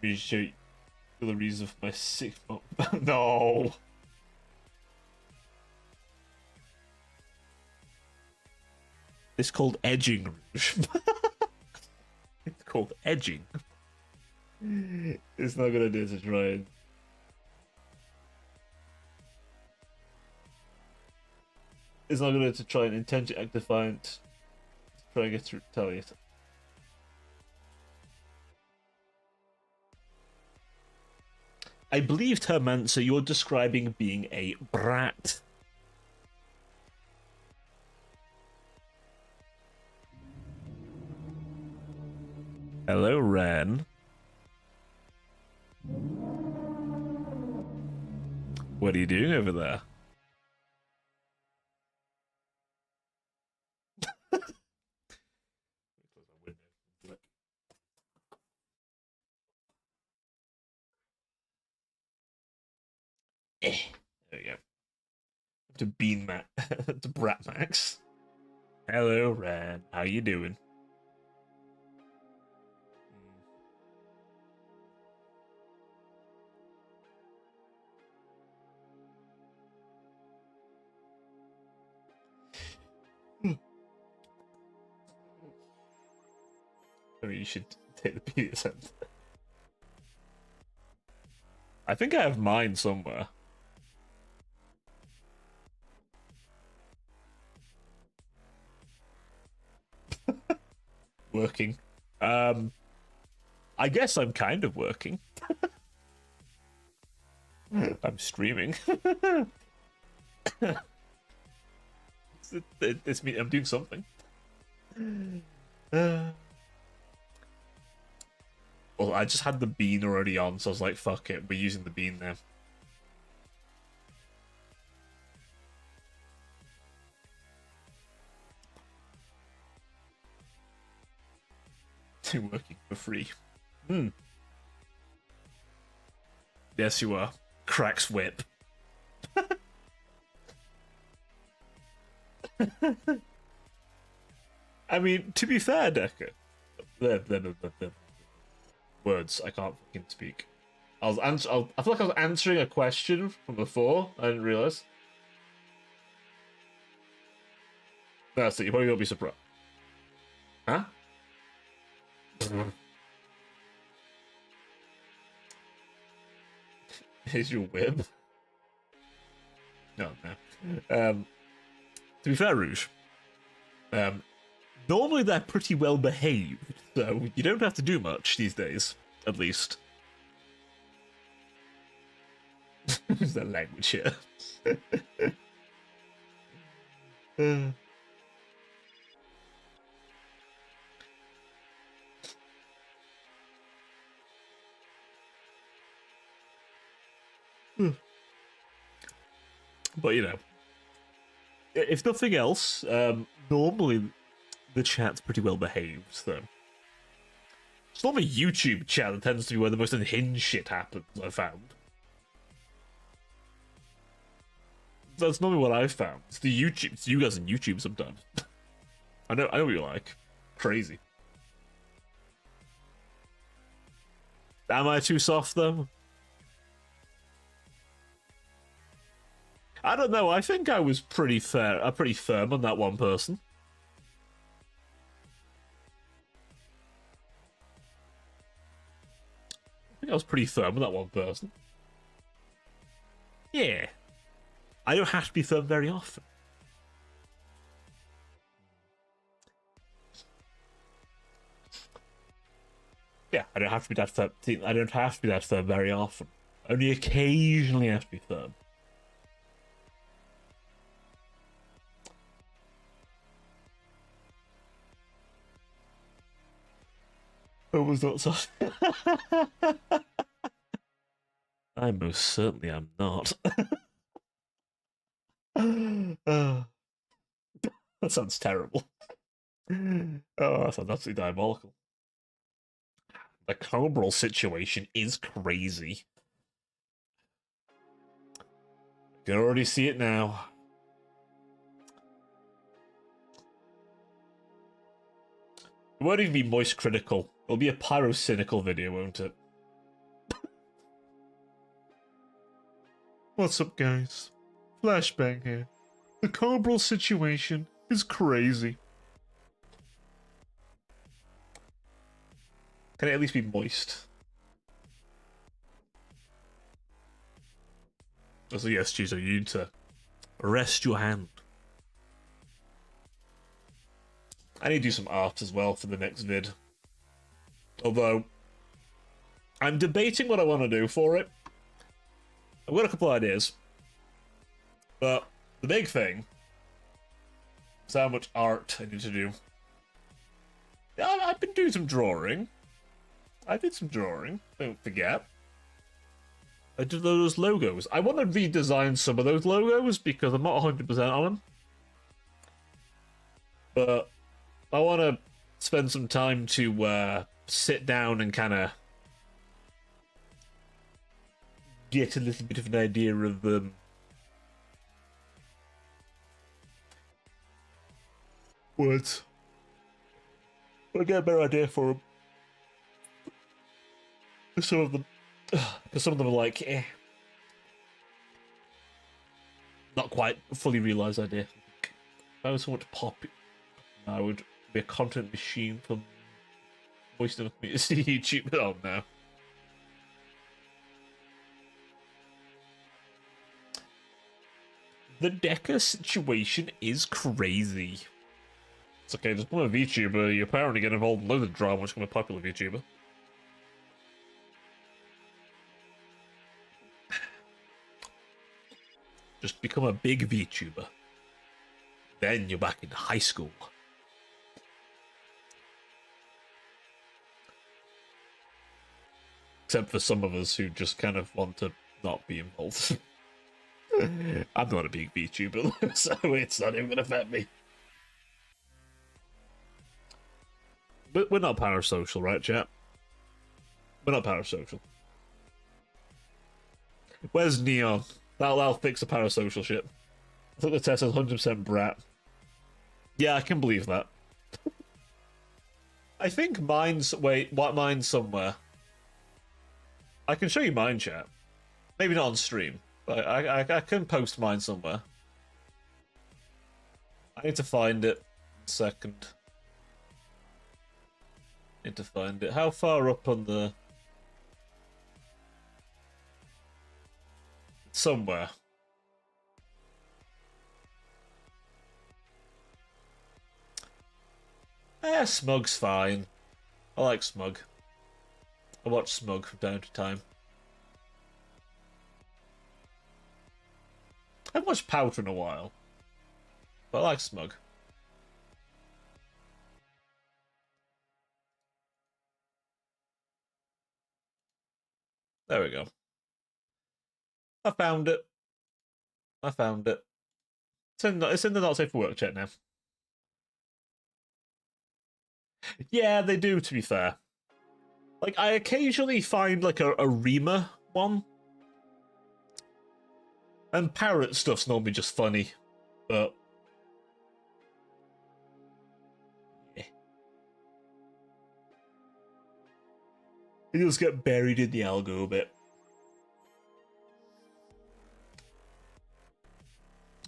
Let me show you the reason for my sick... Oh, no! It's called edging, Rouge. It's called edging. It's not gonna do to try and... It's not gonna to try and intentionally act defiant. Try and get to retaliate. I believe Termancer, you're describing being a brat. Hello, Ren. What are you doing over there? There we go. To Bean Max, to Brat Max. Hello, Ren. How you doing? Maybe you should take the BDSM. I think I have mine somewhere. Working. I guess I'm kind of working. I'm streaming. It's me. I'm doing something. Well, I just had the bean already on, so I was like, fuck it, we're using the bean now. Working for free. Yes, you are. Cracks whip. I mean, to be fair, Decker, the words I can't fucking speak. I feel like I was answering a question from before. I didn't realize. That's it. You probably will be surprised. Huh? Is your whip? No, no. To be fair, Rouge, normally they're pretty well behaved, so you don't have to do much these days, at least. What's that language here? But you know, if nothing else, normally the chat's pretty well behaved, so. It's not a YouTube chat that tends to be where the most unhinged shit happens, I've found. That's normally what I've found. It's the YouTube, it's you guys on YouTube sometimes. I know what you're like. Crazy. Am I too soft though? I don't know. I think I was pretty firm on that one person. I think I was pretty firm on that one person. Yeah. I don't have to be firm very often. Yeah, I don't have to be that firm. I don't have to be that firm very often. Only occasionally have to be firm. I was not so. I most certainly am not. Oh, that sounds terrible. Oh, that sounds absolutely diabolical. The Cobral situation is crazy. You can already see it now. It won't even be moist critical. It'll be a pyrocynical video, won't it? What's up, guys? Flashbang here. The Cobral situation is crazy. Can it at least be moist? So yes, Chizo, you need to rest your hand. I need to do some art as well for the next vid. Although, I'm debating what I want to do for it. I've got a couple ideas. But the big thing is how much art I need to do. Yeah, I've been doing some drawing. I did some drawing, don't forget. I did those logos. I want to redesign some of those logos because I'm not 100% on them. But I want to spend some time to sit down and kind of get a little bit of an idea of what? I'll get a better idea for them. Some of them, because some of them are like, not quite fully realised idea. If I was someone to pop, I would be a content machine for moist enough for me to see YouTube. Oh no. The Deca situation is crazy. It's okay, just become a VTuber, you apparently get involved in loads of drama, which become a popular VTuber. Just become a big VTuber. Then you're back in high school. Except for some of us who just kind of want to not be involved. I'm not a big VTuber, so it's not even going to affect me. But we're not parasocial, right, chat? We're not parasocial. Where's Neon? That'll fix the parasocial shit. I thought the test says 100% brat. Yeah, I can believe that. I think mine's... Wait, what mine's somewhere? I can show you mine, chat. Maybe not on stream, but I can post mine somewhere. I need to find it. A second. Need to find it. How far up on the... Somewhere. Smug's fine. I like Smug. I watch Smug from time to time. I haven't watched Powder in a while, but I like Smug. There we go. I found it. I found it. It's in the not safe for work chat now. Yeah, they do, to be fair. Like, I occasionally find, like, a Rima one. And parrot stuff's normally just funny. But... yeah. It does get buried in the algo a bit.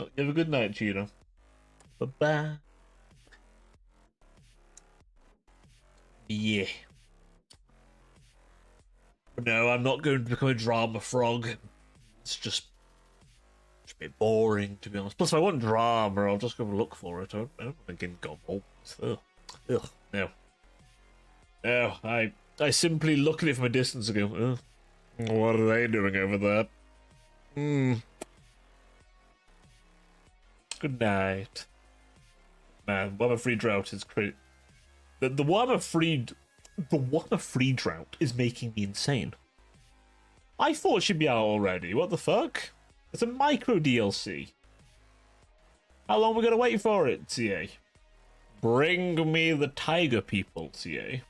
Oh, you have a good night, Gina. Bye-bye. Yeah. No, I'm not going to become a drama frog. It's just a bit boring, to be honest. Plus, if I want drama, I'll just go look for it. I don't want to get involved. Ugh. Ugh. No. No, I simply look at it from a distance and go, ugh. What are they doing over there? Good night. Man, Warhammer Free Drought is crazy. The Warhammer Free The Warhammer free drought is making me insane. I thought she'd be out already. What the fuck? It's a micro DLC. How long are we gonna wait for it, TA? Bring me the tiger people, TA.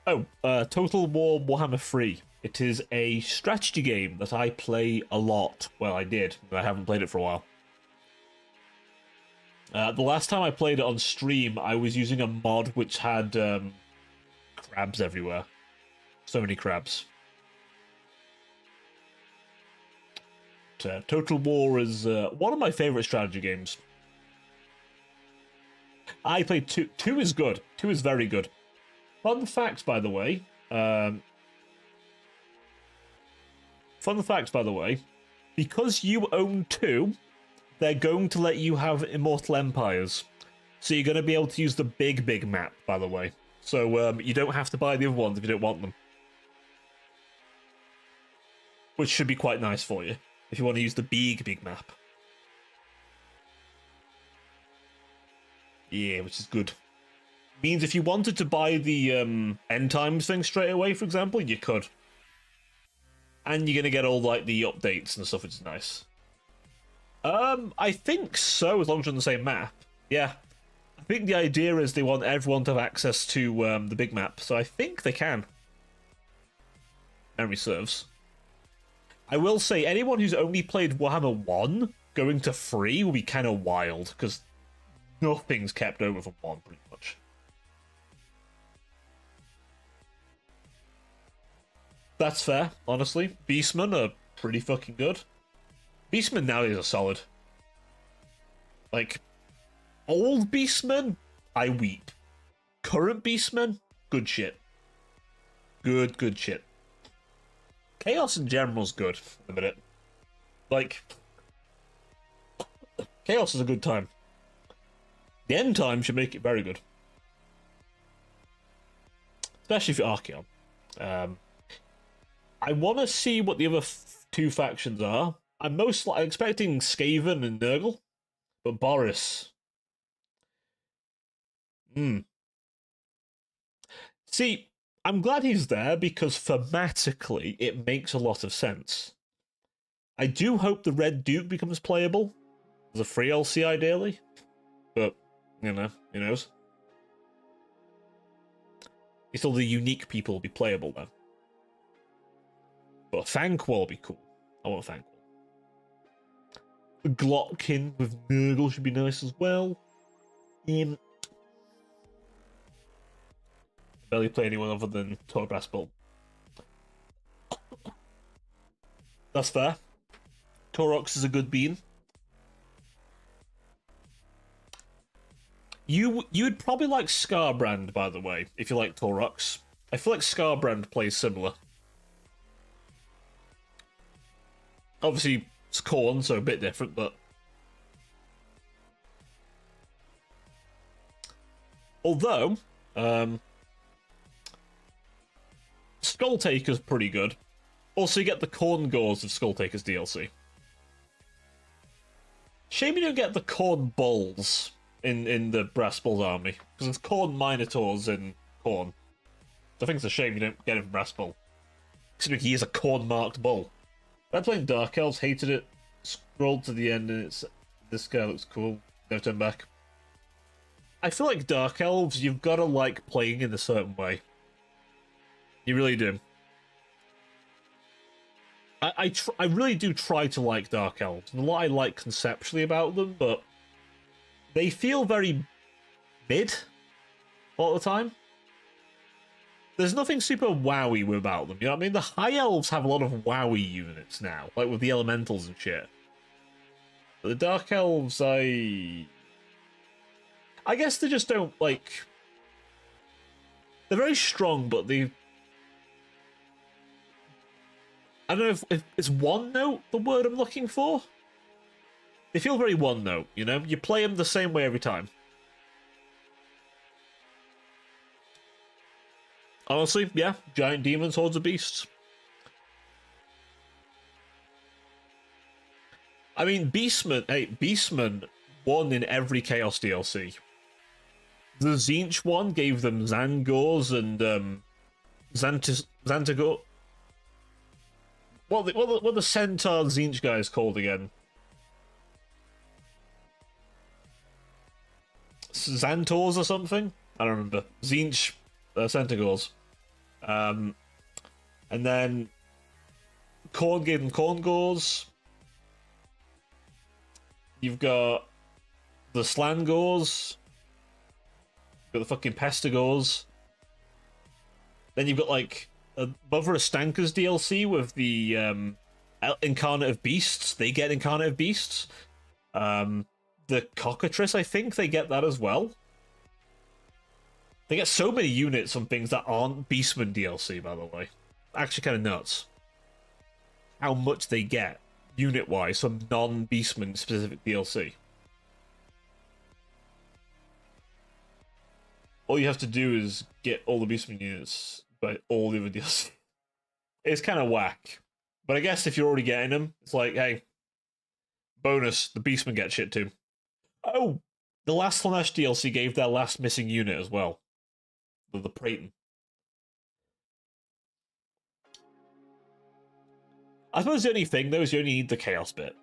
Oh, Total War Warhammer 3. It is a strategy game that I play a lot. Well, I did, but I haven't played it for a while. The last time I played it on stream, I was using a mod which had crabs everywhere. So many crabs. Total War is one of my favorite strategy games. I played 2. 2 is good. 2 is very good. Fun fact, by the way. Because you own 2, they're going to let you have Immortal Empires. So you're going to be able to use the big map, by the way. So you don't have to buy the other ones if you don't want them. Which should be quite nice for you, if you want to use the big map. Yeah, which is good. Means if you wanted to buy the end times thing straight away, for example, you could. And you're going to get all like the updates and stuff, which is nice. I think so, as long as you're on the same map. Yeah. I think the idea is they want everyone to have access to the big map, so I think they can. Memory serves. I will say, anyone who's only played Warhammer 1, going to 3 will be kind of wild, because nothing's kept over from 1, pretty much. That's fair, honestly. Beastmen are pretty fucking good. Beastmen nowadays are solid. Like, old Beastmen, I weep. Current Beastmen, good shit. Good shit. Chaos in general's good for a minute. Like, Chaos is a good time. The end time should make it very good. Especially if you're Archeon. I want to see what the other 2 factions are. I'm expecting Skaven and Nurgle, but Boris. See, I'm glad he's there because thematically it makes a lot of sense. I do hope the Red Duke becomes playable as a free LC ideally, but you know, who knows? It's all the unique people will be playable then. But Thanquol will be cool. I want Thanquol. The Glotkin with Nurgle should be nice as well. Barely play anyone other than Torghast Bull. That's fair. Torox is a good bean. You'd probably like Scarbrand, by the way, if you like Torox. I feel like Scarbrand plays similar. Obviously, it's Khorne, so a bit different, but... Although, Skulltaker's pretty good. Also, you get the Khorne Gores of Skulltaker's DLC. Shame you don't get the Khorne Bulls in the Brass Bulls army, because it's Khorne Minotaurs in Khorne. So I think it's a shame you don't get it from Brass Bull. Considering he is a Khorne-marked bull. I playing Dark Elves, hated it, scrolled to the end, and it's... This guy looks cool. Never turn back. I feel like Dark Elves, you've got to like playing in a certain way. You really do. I really do try to like Dark Elves. And a lot I like conceptually about them, but they feel very mid all the time. There's nothing super wowy about them, you know what I mean? The High Elves have a lot of wowy units now, like with the Elementals and shit. But the Dark Elves, I guess they just don't, like... They're very strong, but they... I don't know if it's one note the word I'm looking for? They feel very one note, you know? You play them the same way every time. Honestly, yeah, giant demons, hordes of beasts. I mean, Beastman won in every Chaos DLC. The Zinch one gave them Zangors and Xantagor. What the Centaur Zinch guys called again? Xantors or something? I don't remember. Zinch Centaurs. And then Korn gave them Korngors. You've got the Slangors. You've got the fucking Pestigors. Then you've got like a Mother of Stanker's DLC with the Incarnative Beasts. They get Incarnative Beasts. The Cockatrice, I think they get that as well. They get so many units on things that aren't Beastman DLC, by the way. Actually kind of nuts. How much they get, unit-wise, from non-Beastman specific DLC. All you have to do is get all the Beastman units by all the other DLC. It's kind of whack. But I guess if you're already getting them, it's like, hey, bonus, the Beastman get shit too. Oh, the last Slaanesh DLC gave their last missing unit as well. The Praeton. I suppose the only thing, though, is you only need the Chaos bit.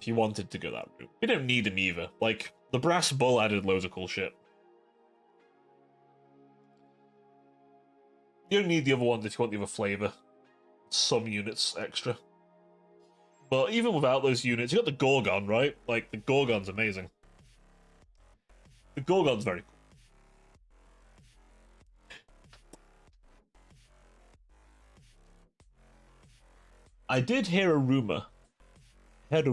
If you wanted to go that route. You don't need them either. Like, the Brass Bull added loads of cool shit. You don't need the other ones if you want the other flavour. Some units extra. But even without those units, you got the Gorgon, right? Like, the Gorgon's amazing. The Gorgon's very cool. I did hear a rumor. That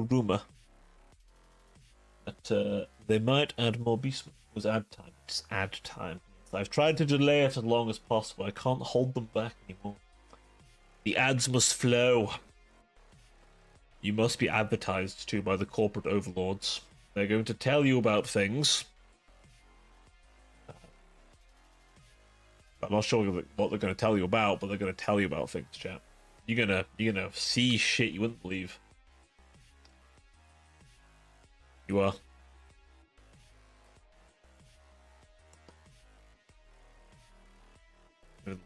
they might add more Beastmen. It was ad time. Just ad time. I've tried to delay it as long as possible. I can't hold them back anymore. The ads must flow. You must be advertised to by the corporate overlords. They're going to tell you about things. I'm not sure what they're going to tell you about, but they're going to tell you about things, chap. You're gonna see shit you wouldn't believe. You are.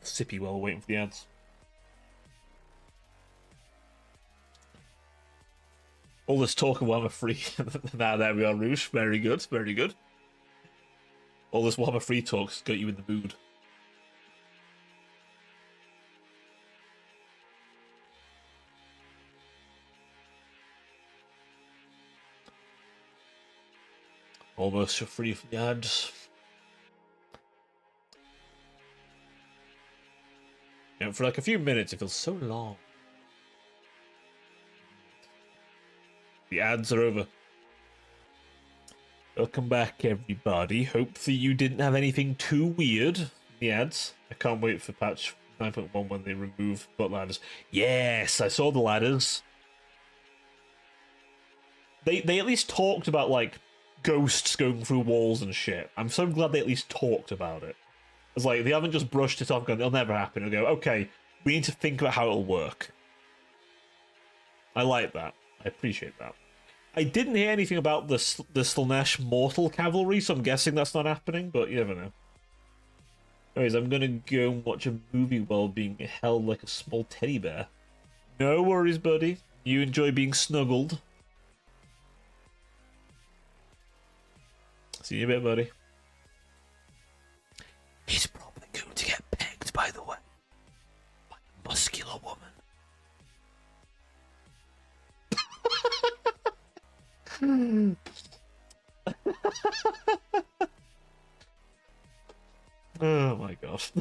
Sippy while waiting for the ads. All this talk of Warhammer Free. Now there we are, Rouge. Very good, very good. All this Warhammer Free talk's got you in the mood. Almost free from the ads. You know, for like a few minutes, it feels so long. The ads are over. Welcome back, everybody. Hopefully you didn't have anything too weird in the ads. I can't wait for patch 9.1 when they remove bot ladders. Yes, I saw the ladders. They at least talked about, like, ghosts going through walls and shit. I'm so glad they at least talked about it. It's like, they haven't just brushed it off and gone, it'll never happen. They'll go, okay, we need to think about how it'll work. I like that. I appreciate that. I didn't hear anything about the Slaanesh Mortal Cavalry, so I'm guessing that's not happening, but you never know. Anyways, I'm gonna go and watch a movie while being held like a small teddy bear. No worries, buddy. You enjoy being snuggled. See you in a bit, buddy. He's probably going to get pegged, by the way, by a muscular woman. Oh my gosh.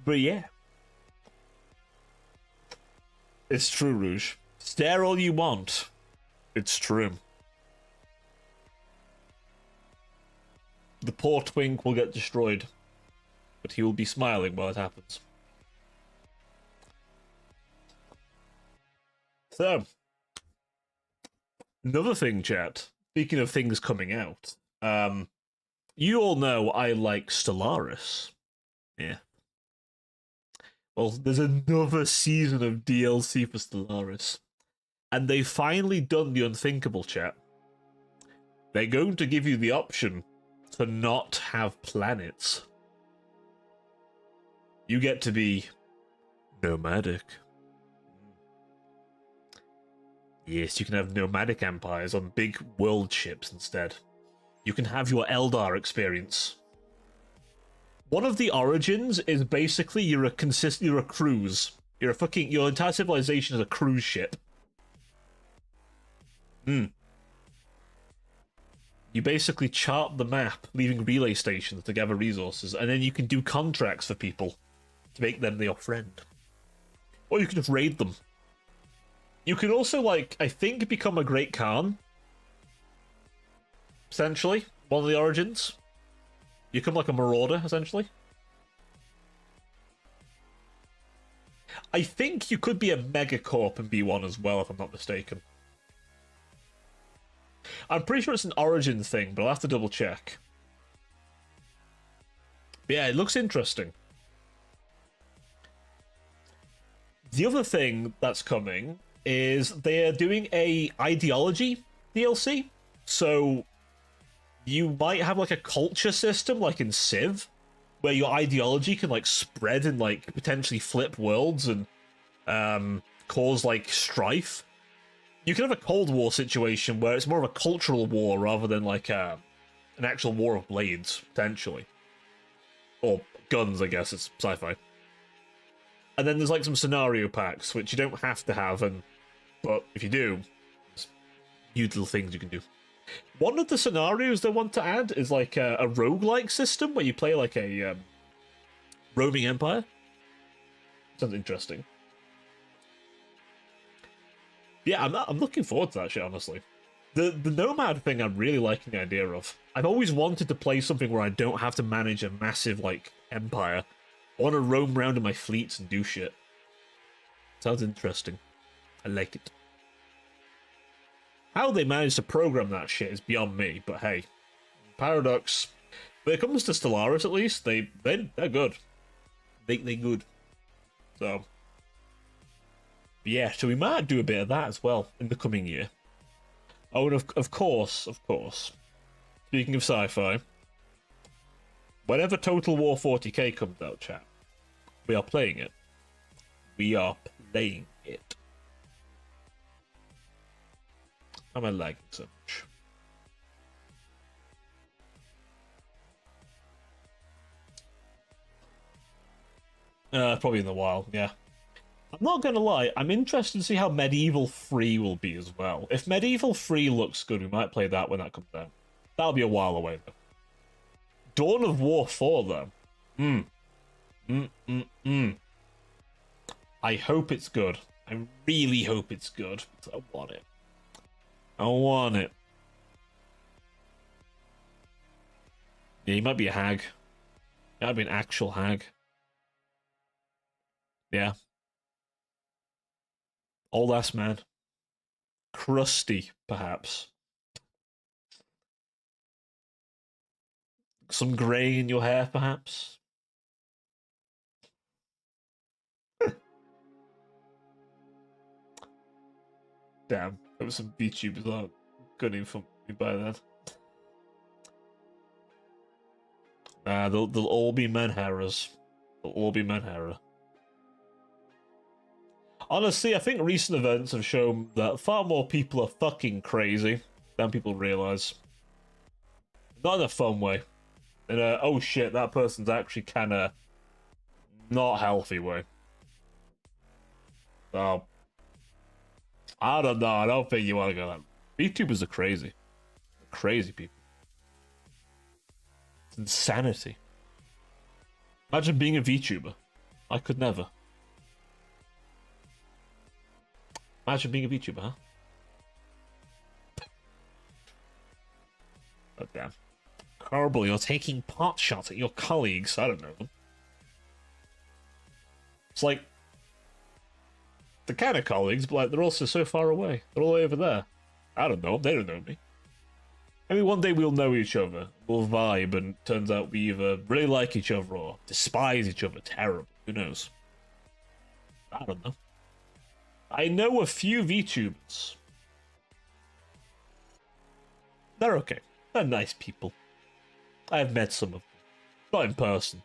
But yeah. It's true, Rouge. Stare all you want. It's true. The poor twink will get destroyed, but he will be smiling while it happens. So, another thing, chat. Speaking of things coming out, you all know I like Stellaris. Yeah. Well, there's another season of DLC for Stellaris. And they've finally done the unthinkable, chat. They're going to give you the option to not have planets. You get to be nomadic. Yes, you can have nomadic empires on big world ships instead. You can have your Eldar experience. One of the origins is basically you're a cruise. Your entire civilization is a cruise ship. You basically chart the map, leaving relay stations to gather resources, and then you can do contracts for people to make them your friend. Or you can just raid them. You can also, like, I think become a Great Khan. Essentially. One of the origins. You become like a marauder, essentially. I think you could be a megacorp and be one as well, if I'm not mistaken. I'm pretty sure it's an origin thing, but I'll have to double check. But yeah, it looks interesting. The other thing that's coming is they're doing a ideology DLC. So you might have like a culture system like in Civ, where your ideology can like spread and like potentially flip worlds and cause like strife. You can have a Cold War situation where it's more of a cultural war rather than like an actual war of blades, potentially. Or guns, I guess, it's sci-fi. And then there's like some scenario packs, which you don't have to have, but if you do, there's new little things you can do. One of the scenarios they want to add is like a roguelike system where you play like a roaming empire. Sounds interesting. Yeah, I'm looking forward to that shit, honestly. The Nomad thing I'm really liking the idea of. I've always wanted to play something where I don't have to manage a massive, like, empire. I want to roam around in my fleets and do shit. Sounds interesting. I like it. How they managed to program that shit is beyond me, but hey. Paradox. When it comes to Stellaris, at least, they're good. They're good. So... yeah, so we might do a bit of that as well in the coming year. Oh, and of course, speaking of sci-fi, whenever Total War 40k comes out, chat, we are playing it. We are playing it. How am I lagging so much? Probably in the wild, yeah. I'm not gonna lie, I'm interested to see how Medieval 3 will be as well. If Medieval 3 looks good, we might play that when that comes out. That'll be a while away, though. Dawn of War 4, though. I hope it's good. I really hope it's good. I want it. I want it. Yeah, he might be a hag. He might be an actual hag. Yeah. Old ass man. Crusty, perhaps. Some grey in your hair, perhaps. Damn, there was some VTubers that couldn't even fuck me by that. They'll all be Menharras. They'll all be Menhara. Honestly, I think recent events have shown that far more people are fucking crazy than people realize. Not in a fun way. In a, oh shit, that person's actually kinda not healthy way. So, I don't know, I don't think you want to go that. VTubers are crazy. They're crazy people. It's insanity. Imagine being a VTuber. I could never. Imagine being a VTuber, huh? Oh, damn. Horrible, you're taking pot shots at your colleagues. I don't know them. It's like... they're kind of colleagues, but like, they're also so far away. They're all the way over there. I don't know them. They don't know me. Maybe one day we'll know each other. We'll vibe, and it turns out we either really like each other or despise each other terribly. Who knows? I don't know. I know a few VTubers. They're okay. They're nice people. I've met some of them. Not in person.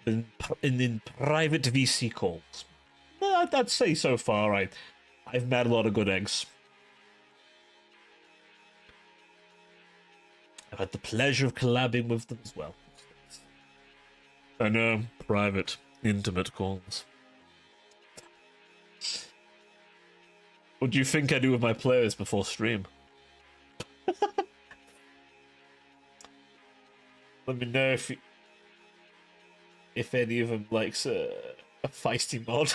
In private VC calls. I'd say so far I've met a lot of good eggs. I've had the pleasure of collabing with them as well. I know, private, intimate calls. What do you think I do with my players before stream? Let me know if any of them likes a feisty mod.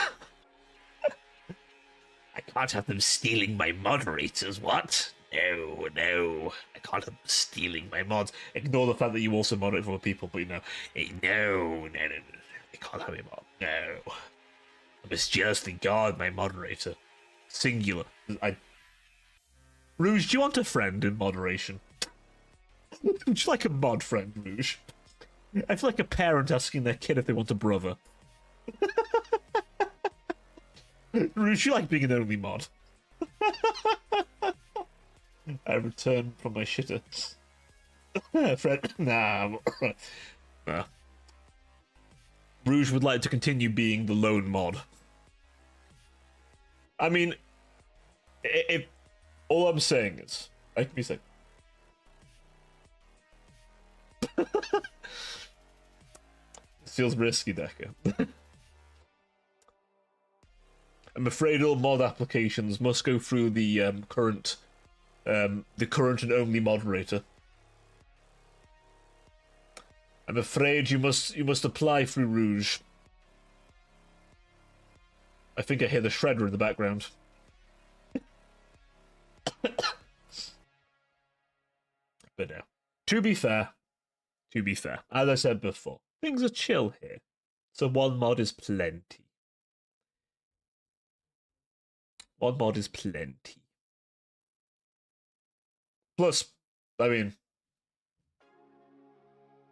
I can't have them stealing my moderators, what? No, no. I can't have them stealing my mods. Ignore the fact that you also moderate for other people, but you know, hey, no. I can't have him on. No. I must justly guard my moderator. Singular. Rouge, do you want a friend in moderation? Would you like a mod friend, Rouge? I feel like a parent asking their kid if they want a brother. Rouge, you like being an only mod? I return from my shitter. Fred, nah. Rouge would like to continue being the lone mod. I mean, if all I'm saying is, I can be saying, this feels risky, Decker. I'm afraid all mod applications must go through the current and only moderator. I'm afraid you must apply through Rouge. I think I hear the shredder in the background. But no. To be fair, as I said before, things are chill here. So one mod is plenty. One mod is plenty. Plus, I mean,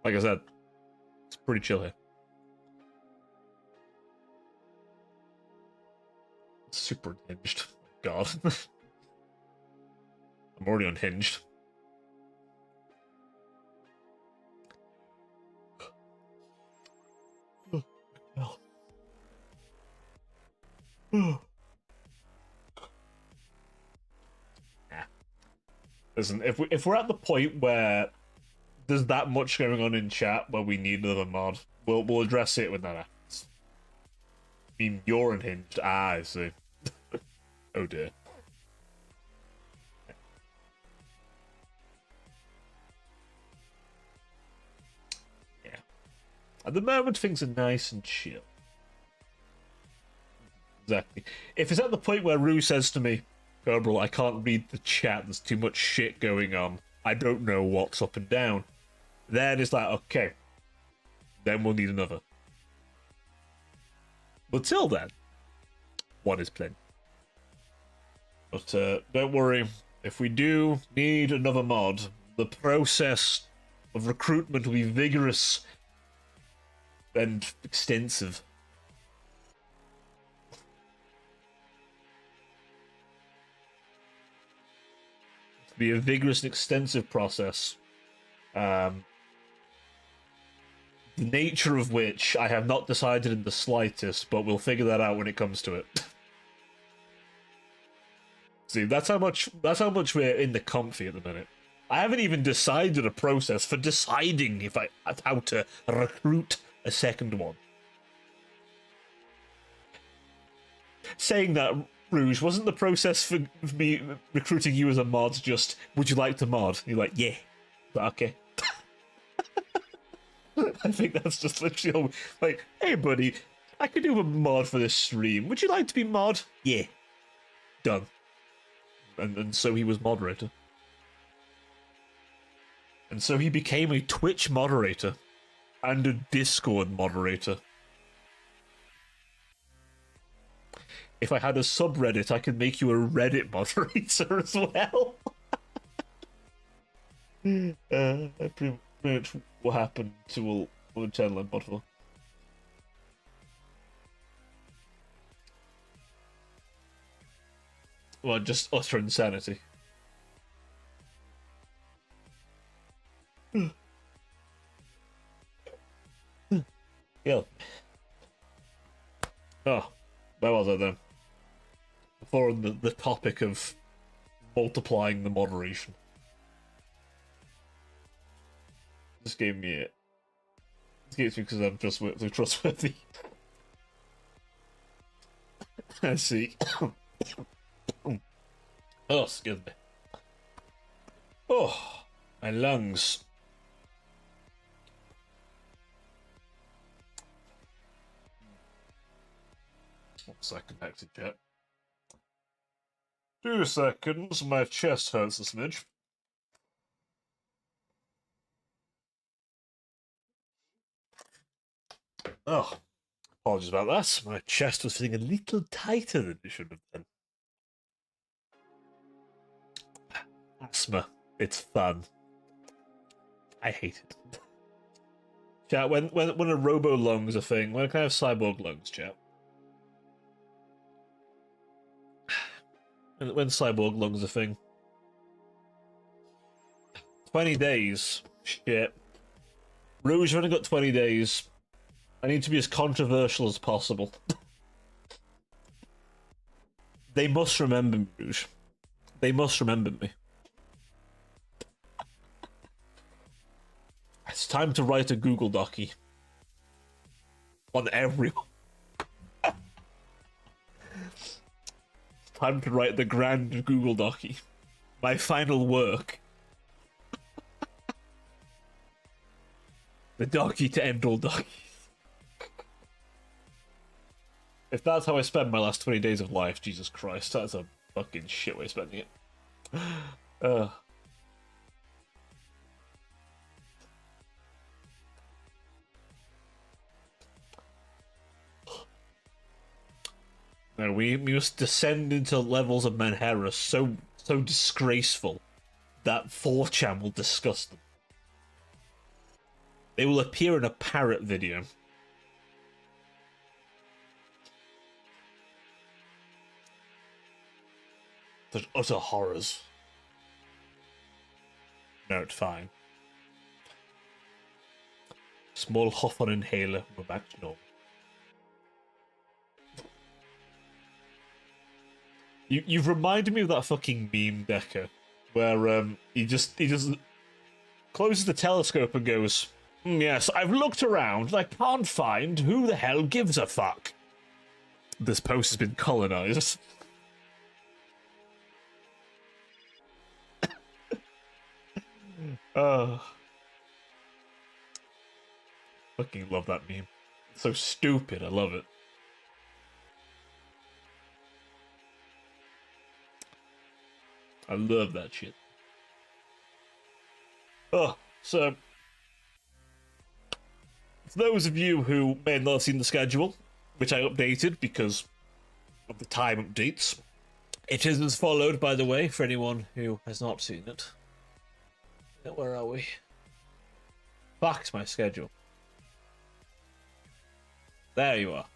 like I said, it's pretty chill here. It's super unhinged. God. I'm already unhinged. Listen, if we're at the point where there's that much going on in chat where we need another mod, we'll address it when that happens. I mean, you're unhinged. Ah, I see. Oh dear. Yeah. At the moment, things are nice and chill. Exactly. If it's at the point where Rue says to me, Gerbrel, I can't read the chat, there's too much shit going on, I don't know what's up and down, then it's like, okay, then we'll need another. But till then, one is plenty. But don't worry, if we do need another mod, the process of recruitment will be vigorous and extensive. It'll be a vigorous and extensive process. The nature of which I have not decided in the slightest, but we'll figure that out when it comes to it. See, that's how much we're in the comfy at the minute. I haven't even decided a process for deciding how to recruit a second one. Saying that, Rouge, wasn't the process for me recruiting you as a mod just, would you like to mod? And you're like, yeah. But okay. I think that's just literally all, like, hey buddy, I could do a mod for this stream. Would you like to be mod? Yeah. Done. And so he was moderator. And so he became a Twitch moderator and a Discord moderator. If I had a subreddit, I could make you a Reddit moderator as well. Pretty much what happened to all the channel I'm mod for. Well, just utter insanity. Yeah. Oh, where was I then? Before the topic of multiplying the moderation. This gave me it. This gives me because I'm trustworthy. I see. Oh, excuse me. Oh, my lungs. One second, active chat. 2 seconds, my chest hurts a smidge. Oh, apologies about that. My chest was feeling a little tighter than it should have been. Asthma. It's fun. I hate it. Chat, when a robo lung's a thing, when can I have cyborg lungs, chat? When cyborg lungs a thing? 20 days. Shit. Rouge, I've only got 20 days. I need to be as controversial as possible. They must remember me, Rouge. They must remember me. It's time to write a Google Docie. On everyone. It's time to write the grand Google Docie. My final work. The Docie to end all Docies. If that's how I spend my last 20 days of life, Jesus Christ, that's a fucking shit way of spending it. No, we must descend into levels of Manhera so disgraceful that 4chan will disgust them. They will appear in a parrot video. Such utter horrors. No, it's fine. Small huff on inhaler, we're back to normal. You've reminded me of that fucking meme, Decker, where he just closes the telescope and goes, yes, I've looked around and I can't find who the hell gives a fuck. This post has been colonized. Fucking love that meme. It's so stupid, I love it. I love that shit. So for those of you who may have not seen the schedule, which I updated because of the time updates, it is as followed, by the way, for anyone who has not seen it. Where are we? Back to my schedule. There you are.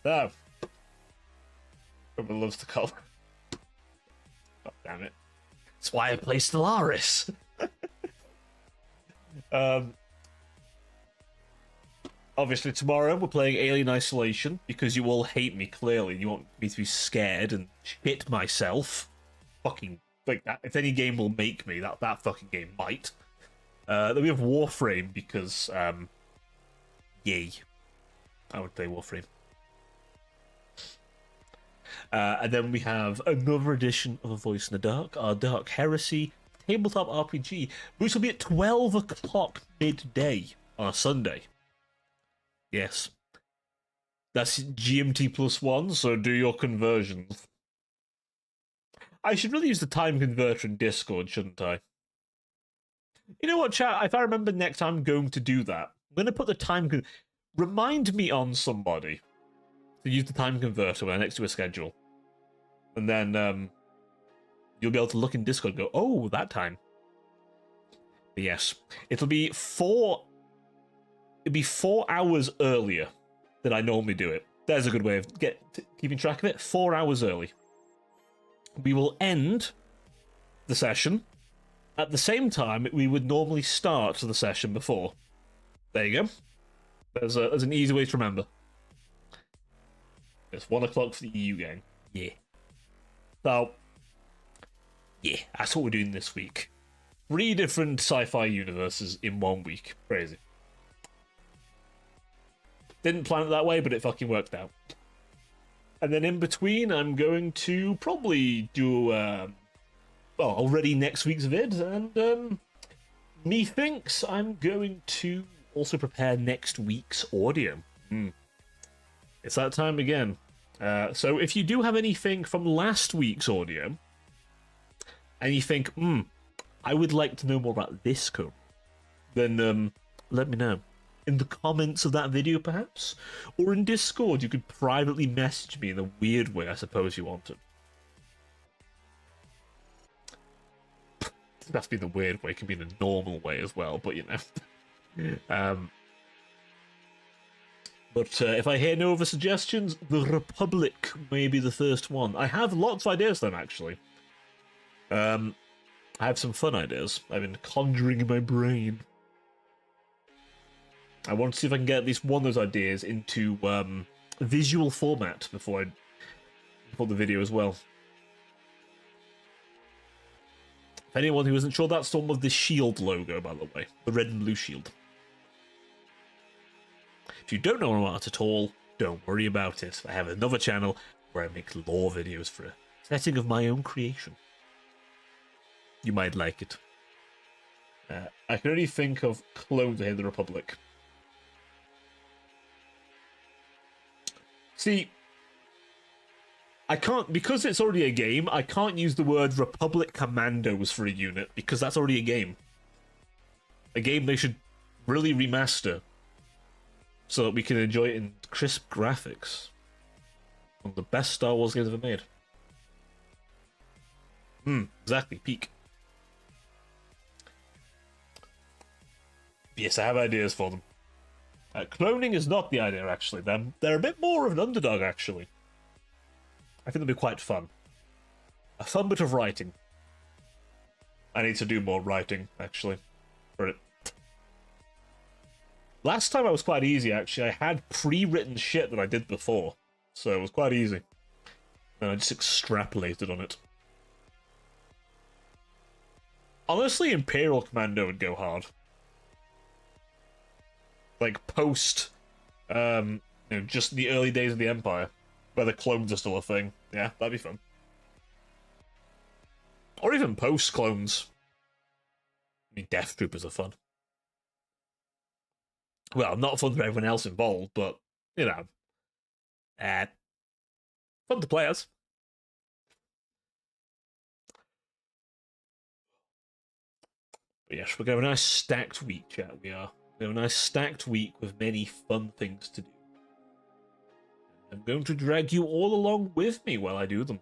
There. Everyone loves the colour. God damn it. That's why I play Stellaris. Obviously tomorrow we're playing Alien Isolation because you all hate me clearly. You want me to be scared and shit myself. Fucking like that. If any game will make me, that fucking game might. Then we have Warframe because yay. I would play Warframe. And then we have another edition of A Voice in the Dark, our Dark Heresy tabletop RPG, which will be at 12 o'clock midday on a Sunday. Yes. That's GMT +1, so do your conversions. I should really use the time converter in Discord, shouldn't I? You know what, chat? If I remember next time I'm going to do that, I'm going to put the time... Remind me on somebody to use the time converter when I next do a schedule. And then you'll be able to look in Discord and go, oh, that time. But yes, it'll be 4 hours earlier than I normally do it. There's a good way of keeping track of it. 4 hours early. we will end the session at the same time we would normally start the session before. There you go. There's an easy way to remember. It's 1 o'clock for the EU gang. Yeah. So, yeah, that's what we're doing this week. 3 different sci-fi universes in 1 week. Crazy. Didn't plan it that way, but it fucking worked out. And then in between, I'm going to probably do, already next week's vid, and methinks I'm going to also prepare next week's audio. It's that time again. So if you do have anything from last week's audio, and you think, I would like to know more about this code, then let me know. In the comments of that video, perhaps? Or in Discord, you could privately message me in the weird way I suppose you wanted. That's be the weird way, it can be the normal way as well, but you know. But if I hear no other suggestions, the Republic may be the first one. I have lots of ideas then, actually. I have some fun ideas I've been conjuring in my brain. I want to see if I can get at least one of those ideas into visual format before the video as well. If anyone who isn't sure, that's the one with the shield logo, by the way. The red and blue shield. If you don't know about it at all, don't worry about it. I have another channel where I make lore videos for a setting of my own creation. You might like it. I can only think of clones here in the Republic. See, I can't, because it's already a game, I can't use the word Republic Commandos for a unit, because that's already a game. A game they should really remaster, so that we can enjoy it in crisp graphics. One of the best Star Wars games ever made. Exactly, peak. Yes, I have ideas for them. Cloning is not the idea, actually. They're a bit more of an underdog, actually. I think they'll be quite fun. A fun bit of writing. I need to do more writing, actually, for it. Last time I was quite easy, actually. I had pre-written shit that I did before, so it was quite easy. And I just extrapolated on it. Honestly, Imperial Commando would go hard. Like post, just the early days of the Empire, where the clones are still a thing. Yeah, that'd be fun. Or even post clones. I mean, Death Troopers are fun. Well, not fun for everyone else involved, but you know, fun to play as. But yes, we're going to have a nice stacked week, chat. We are. We have a nice stacked week with many fun things to do. I'm going to drag you all along with me while I do them.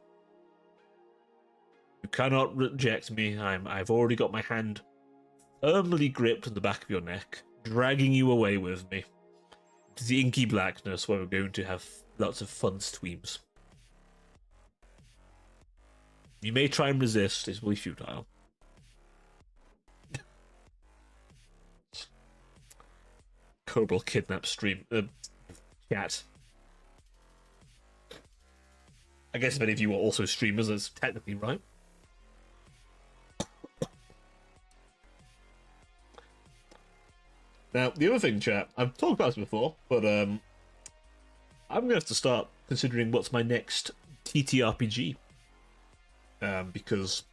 You cannot reject me. I've already got my hand firmly gripped on the back of your neck, dragging you away with me to the inky blackness where we're going to have lots of fun streams. You may try and resist, it will be futile. Cobra kidnap stream chat. I guess many of you are also streamers, that's technically right. Now, the other thing, chat, I've talked about this before, but I'm going to have to start considering what's my next TTRPG. Because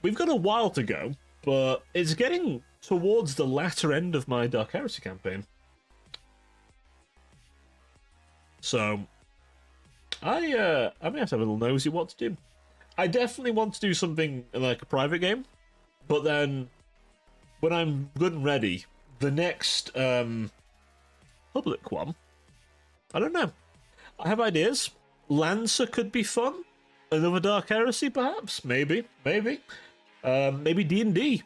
we've got a while to go, but it's getting towards the latter end of my Dark Heresy campaign. So, I may have to have a little nosy what to do. I definitely want to do something like a private game, but then when I'm good and ready, the next public one, I don't know. I have ideas. Lancer could be fun. Another Dark Heresy, perhaps? Maybe. Maybe D&D.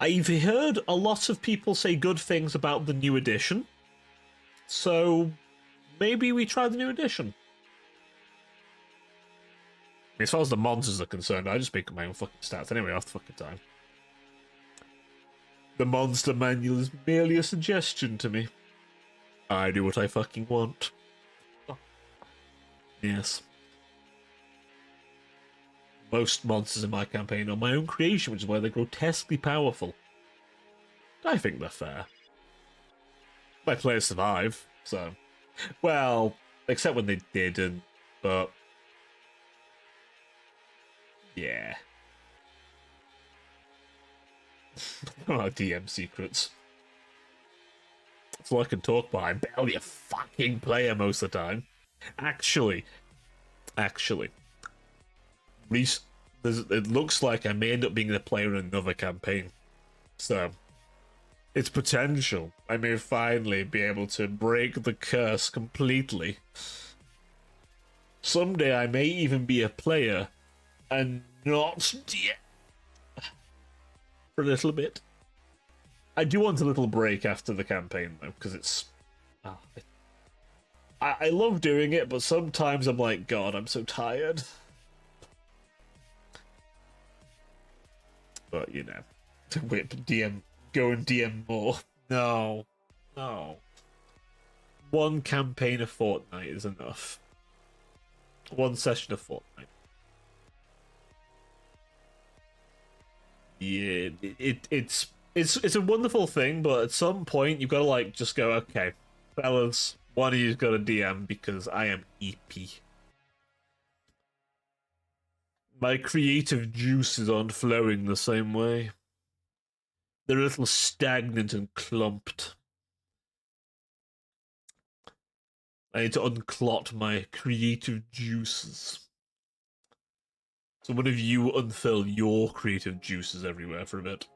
I've heard a lot of people say good things about the new edition. So, maybe we try the new edition. As far as the monsters are concerned, I just make up my own fucking stats anyway half the fucking time. The monster manual is merely a suggestion to me. I do what I fucking want. Oh. Yes. Most monsters in my campaign are my own creation, which is why they're grotesquely powerful. I think they're fair. My players survive, so... Well, except when they didn't, but... Yeah. Oh, DM secrets. That's all I can talk about. I'm barely a fucking player most of the time. Actually, it looks like I may end up being the player in another campaign. So, it's potential. I may finally be able to break the curse completely. Someday I may even be a player and not DM for a little bit. I do want a little break after the campaign though, because it's... I love doing it, but sometimes I'm like, God, I'm so tired. But, you know, to whip DM, go and DM more. No. No. One campaign a fortnight is enough. One session a fortnight. Yeah, it's a wonderful thing, but at some point you've got to like just go, okay, fellas, one of you's got a DM because I am EP. My creative juices aren't flowing the same way. They're a little stagnant and clumped. I need to unclot my creative juices. So one of you unfill your creative juices everywhere for a bit.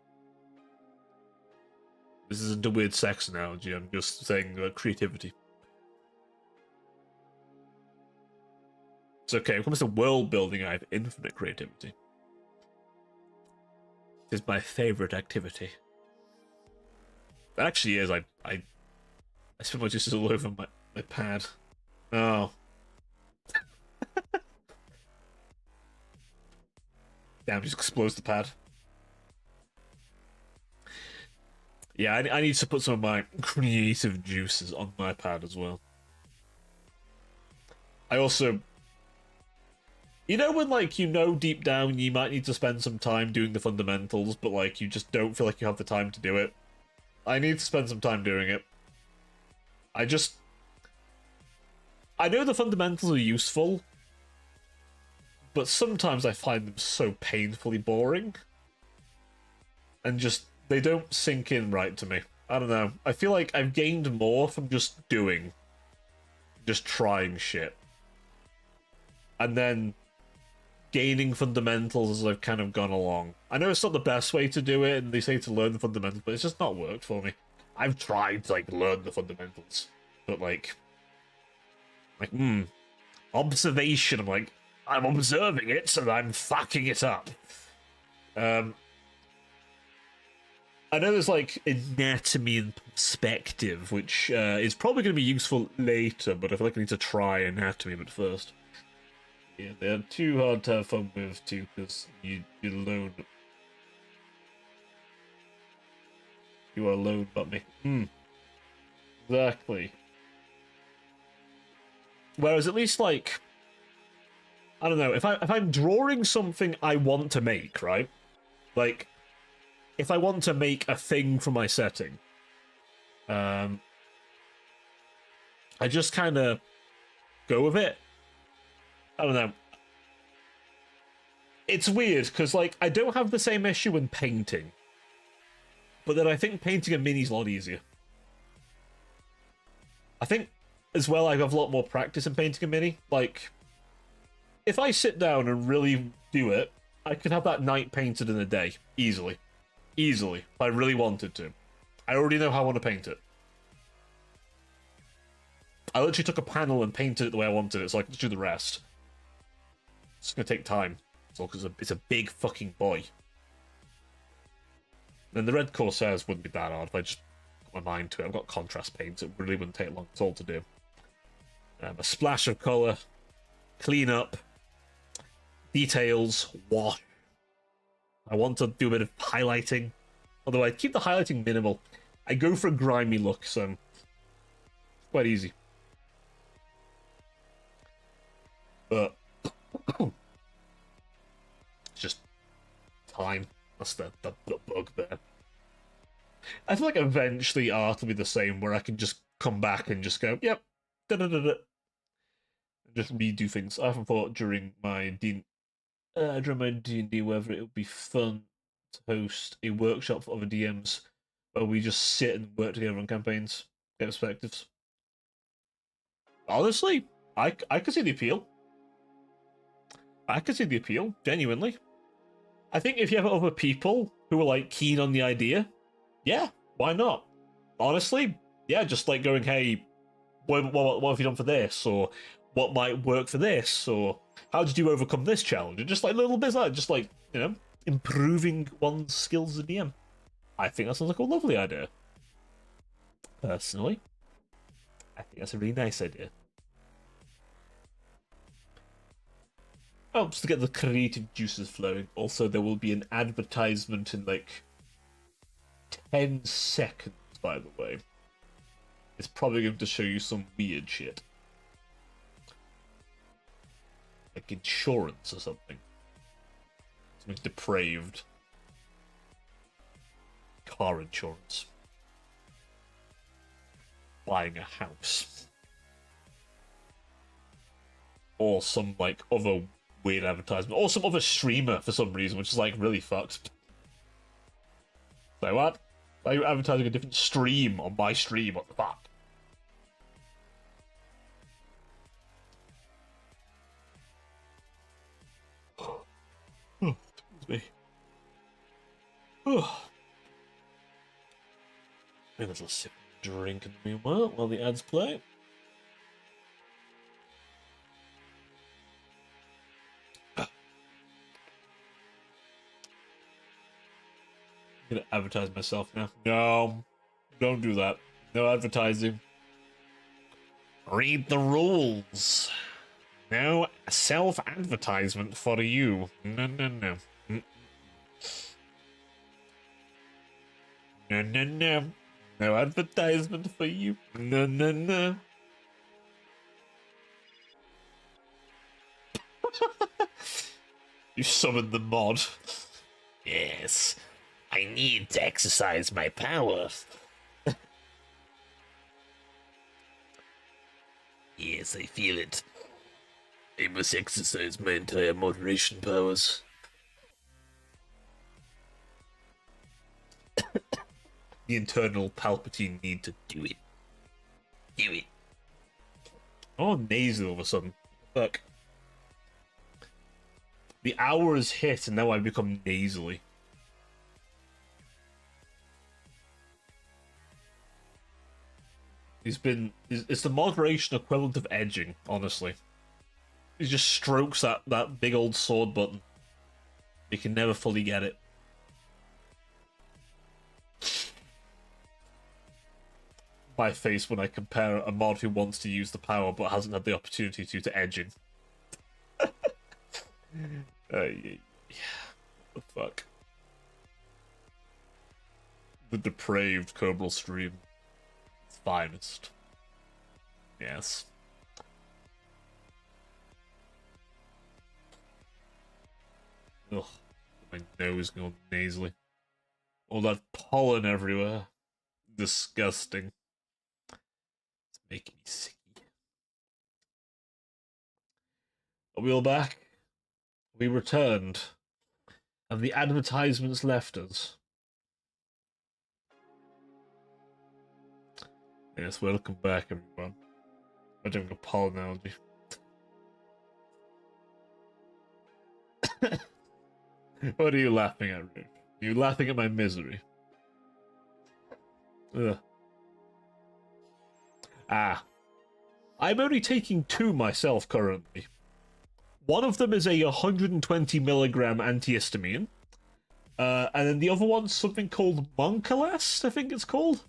This isn't a weird sex analogy, I'm just saying creativity. It's okay, when it comes to world building, I have infinite creativity. It is my favorite activity. It actually is, I spent my juices all over my pad. Oh. Damn, just explodes the pad. Yeah, I need to put some of my creative juices on my pad as well. I also... You know when, like, you know deep down you might need to spend some time doing the fundamentals, but, like, you just don't feel like you have the time to do it? I need to spend some time doing it. I know the fundamentals are useful, but sometimes I find them so painfully boring. And just, they don't sink in right to me. I don't know. I feel like I've gained more from just trying shit. And then gaining fundamentals as I've kind of gone along. I know it's not the best way to do it, and they say to learn the fundamentals, but it's just not worked for me. I've tried to, like, learn the fundamentals, but, like, observation, I'm observing it, so I'm fucking it up. I know there's, like, anatomy and perspective, which is probably going to be useful later, but I feel like I need to try anatomy a bit first. Yeah, they're too hard to have fun with, too, because you're alone. You are alone but me. Exactly. Whereas at least, like... I don't know, if I'm drawing something I want to make, right? Like, if I want to make a thing for my setting, I just kind of go with it. I don't know. It's weird, because, like, I don't have the same issue in painting. But then I think painting a mini is a lot easier. I think, as well, I have a lot more practice in painting a mini. Like, if I sit down and really do it, I could have that night painted in a day. Easily. Easily. If I really wanted to. I already know how I want to paint it. I literally took a panel and painted it the way I wanted it, so I can just do the rest. It's gonna take time. It's all because it's a big fucking boy. Then the red Corsairs wouldn't be that hard if I just put my mind to it. I've got contrast paint, so it really wouldn't take long at all to do. A splash of colour, clean up, Details, wash. I want to do a bit of highlighting. Although I keep the highlighting minimal. I go for a grimy look, so it's quite easy. But it's just time. That's the bug there. I feel like eventually art will be the same, where I can just come back and just go, yep, da da da da, and just redo things. I often thought during my D&D whether it would be fun to host a workshop for other DMs where we just sit and work together on campaigns, get perspectives. Honestly, I could see the appeal. I could see the appeal, genuinely. I think if you have other people who are like keen on the idea, yeah, why not? Honestly, yeah, just like going, hey, what have you done for this? Or what might work for this? Or how did you overcome this challenge? And just like little bits like, just like, you know, improving one's skills as a DM. I think that sounds like a lovely idea. Personally, I think that's a really nice idea. Helps to get the creative juices flowing. Also, there will be an advertisement in like 10 seconds, by the way. It's probably going to show you some weird shit. Like insurance or something. Something depraved. Car insurance. Buying a house. Or some like other weird advertisement. Or some other streamer for some reason, which is like really fucked. So what? Why are you advertising a different stream on my stream? What the fuck? Oh, excuse me. Oh. Maybe a little sip of drink in the meanwhile while the ads play. I'm gonna advertise myself now. No, don't do that. No advertising. Read the rules. No self-advertisement for you. No, no, no. No, no, no. No advertisement for you. No, no, no. You summoned the mod. Yes. I need to exercise my powers. Yes, I feel it. I must exercise my entire moderation powers. The internal Palpatine need to do it. Do it. Oh, nasal all of a sudden. Fuck. The hour is hit and now I become nasally. It's the moderation equivalent of edging, honestly. He just strokes that big old sword button. You can never fully get it. My face when I compare a mod who wants to use the power but hasn't had the opportunity to edging. Yeah. What the fuck? The depraved Kerbal stream. Its finest. Yes. Ugh. My nose going nasally. All that pollen everywhere. Disgusting. It's making me sick. Are we all back? We returned. And the advertisements left us. Yes, welcome back, everyone. I'm doing a pollen analogy. What are you laughing at, Ruth? Are you laughing at my misery? Ugh. Ah. I'm only taking 2 myself currently. One of them is a 120 milligram antihistamine. And then the other one's something called Monkalest, I think it's called.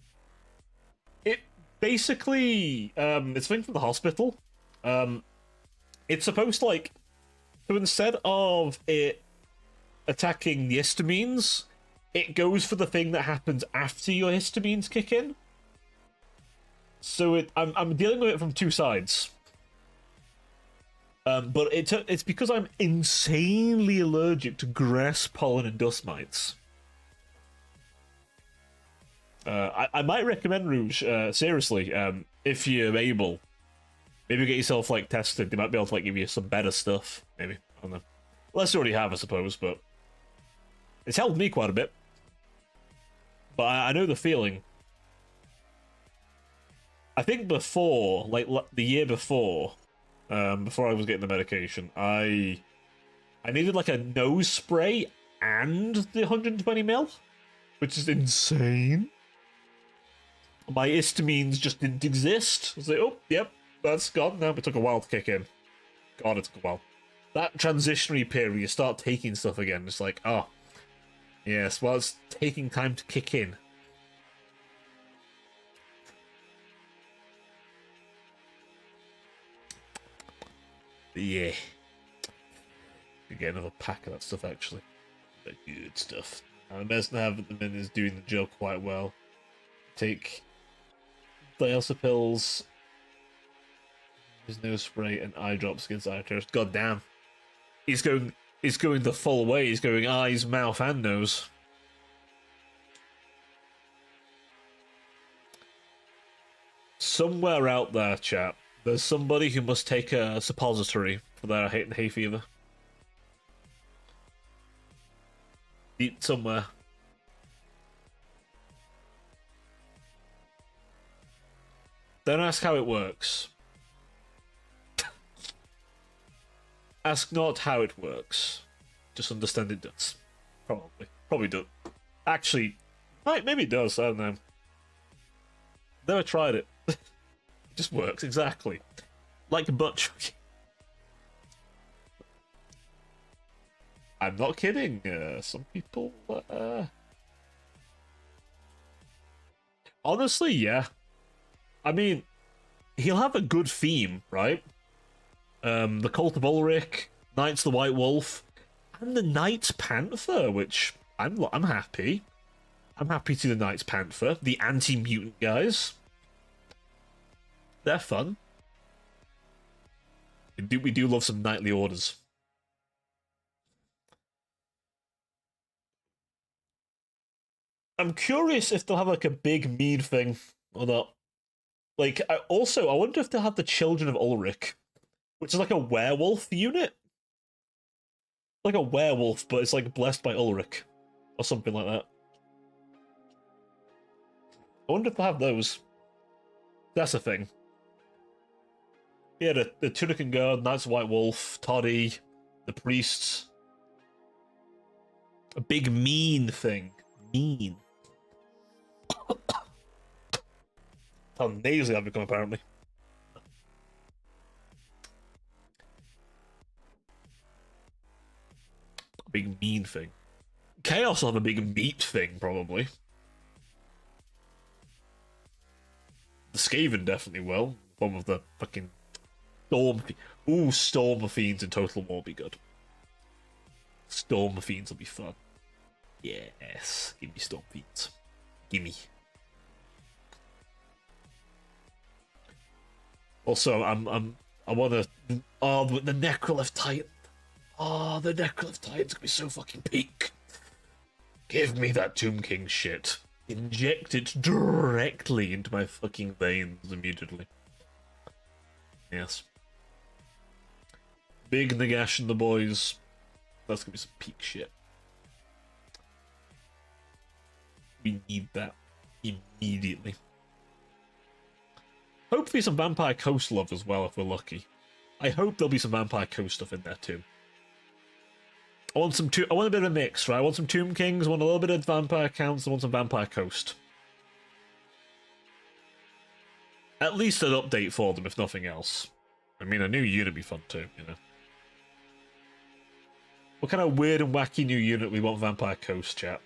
It basically, it's something from the hospital. It's supposed to, like, So instead of it attacking the histamines, it goes for the thing that happens after your histamines kick in. So I'm dealing with it from two sides. But it's because I'm insanely allergic to grass pollen and dust mites. I might recommend Rouge, seriously, if you're able. Maybe get yourself, like, tested. They might be able to, like, give you some better stuff. Maybe. I don't know. Unless you already have, I suppose, but... It's helped me quite a bit. But I know the feeling. I think before, like, the year before I was getting the medication, I needed, like, a nose spray and the 120ml, which is insane. My histamines just didn't exist. I was like, oh, yep, that's gone now. It took a while to kick in. God, it took a while. That transitionary period, you start taking stuff again. It's like, oh, yes, well, it's taking time to kick in. But yeah. Could get another pack of that stuff, actually. But good stuff. The medicine I have at the minute is doing the job quite well. Take diazepils, his nose spray, and eye drops against eye tears. God damn. He's going the full way. He's going eyes, mouth, and nose. Somewhere out there, chap, there's somebody who must take a suppository for their hay fever. Deep somewhere. Don't ask how it works. Ask not how it works. Just understand it does. Probably does. Actually, maybe it does. I don't know. Never tried it. It just works exactly like a butt chugging. I'm not kidding. Some people. Honestly, yeah. I mean, he'll have a good theme, right? The Cult of Ulrich, Knights of the White Wolf, and the Knights Panther, which I'm happy. I'm happy to see the Knights Panther, the anti-mutant guys. They're fun. We do love some knightly orders. I'm curious if they'll have like a big mean thing or not. Like, I wonder if they'll have the Children of Ulrich, which is like a werewolf unit. Like a werewolf, but it's like blessed by Ulrich. Or something like that. I wonder if they'll have those. That's a thing. Yeah, the Tunican Guard, Knights of White Wolf, Toddy, the Priests. A big mean thing. Mean. How nasally I've become, apparently. A big mean thing. Chaos will have a big meat thing, probably. The Skaven definitely will. One of the fucking Storm... Ooh, Storm Fiends in Total War will be good. Storm Fiends will be fun. Yes. Give me Storm Fiends. Gimme. Also, I want to... Oh, the Necrolith Titan. Oh, the Necrolith Titan's gonna be so fucking peak. Give me that Tomb King shit. Inject it directly into my fucking veins immediately. Yes. Big Nagash and the boys. That's gonna be some peak shit. We need that immediately. Hopefully some Vampire Coast love as well, if we're lucky. I hope there'll be some Vampire Coast stuff in there too. I want a bit of a mix, right? I want some Tomb Kings, I want a little bit of Vampire Counts, I want some Vampire Coast. At least an update for them, if nothing else. I mean, a new unit would be fun too, you know. What kind of weird and wacky new unit we want Vampire Coast, chat?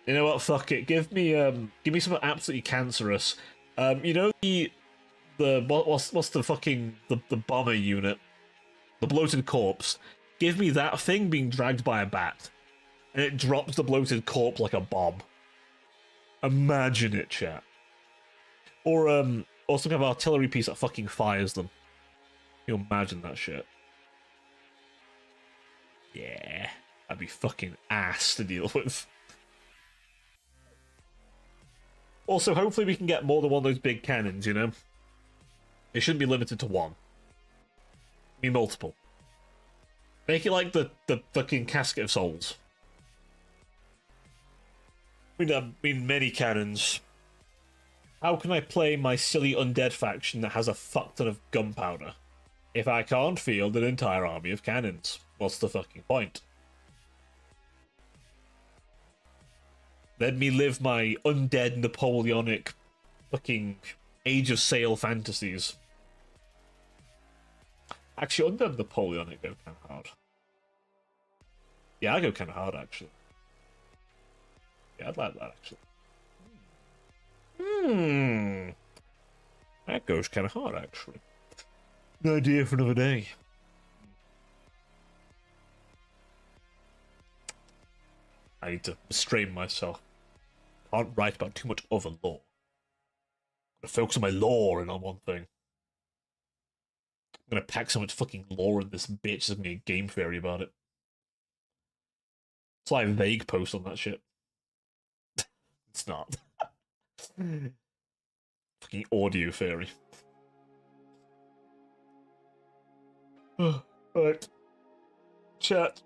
You know what? Fuck it. Give me something absolutely cancerous. You know what's the fucking the bomber unit? The bloated corpse. Give me that thing being dragged by a bat, and it drops the bloated corpse like a bomb. Imagine it, chat. Or some kind of artillery piece that fucking fires them. You imagine that shit. Yeah, that'd be fucking ass to deal with. Also, hopefully we can get more than one of those big cannons, you know? It shouldn't be limited to one. Be multiple. Make it like the fucking Casket of Souls. I mean, many cannons. How can I play my silly undead faction that has a fuck ton of gunpowder if I can't field an entire army of cannons? What's the fucking point? Let me live my undead Napoleonic fucking Age of Sail fantasies. Actually, undead Napoleonic go kind of hard. Yeah, I go kind of hard, actually. Yeah, I'd like that, actually. That goes kind of hard, actually. An idea for another day. I need to restrain myself. Can't write about too much other lore. Gotta focus on my lore and on one thing. I'm gonna pack so much fucking lore in this bitch, there's gonna be a game theory about it. It's like a vague post on that shit. It's not. Fucking audio theory. Right. Chat.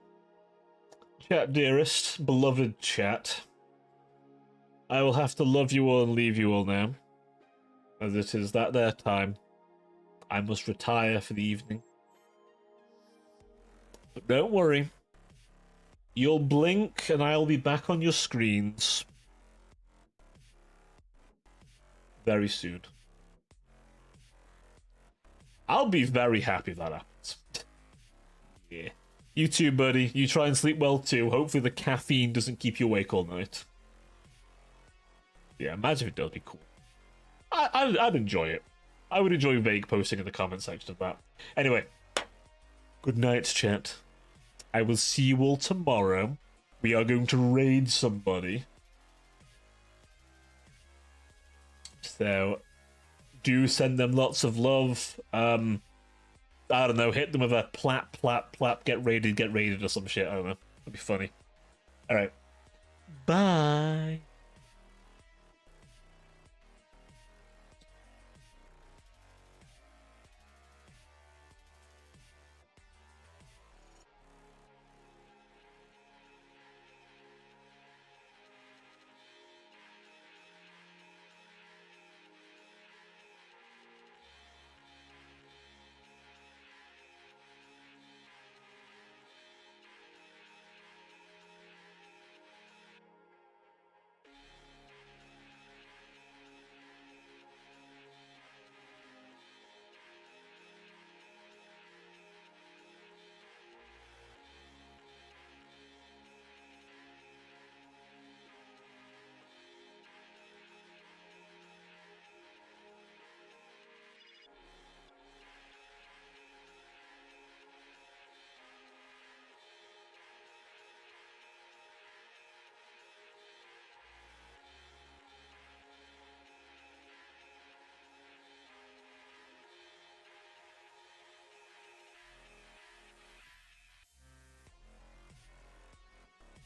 Chat, dearest, beloved chat. I will have to love you all and leave you all now, as it is that their time. I must retire for the evening. But don't worry. You'll blink and I'll be back on your screens very soon. I'll be very happy if that happens. Yeah. You too, buddy. You try and sleep well too. Hopefully the caffeine doesn't keep you awake all night. Yeah, imagine if it does, be cool. I'd enjoy it. I would enjoy vague posting in the comment section of that. Anyway, good night, chat. I will see you all tomorrow. We are going to raid somebody. So, do send them lots of love. I don't know, hit them with a plap, plap, plap, get raided or some shit. I don't know. That'd be funny. Alright. Bye.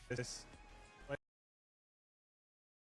This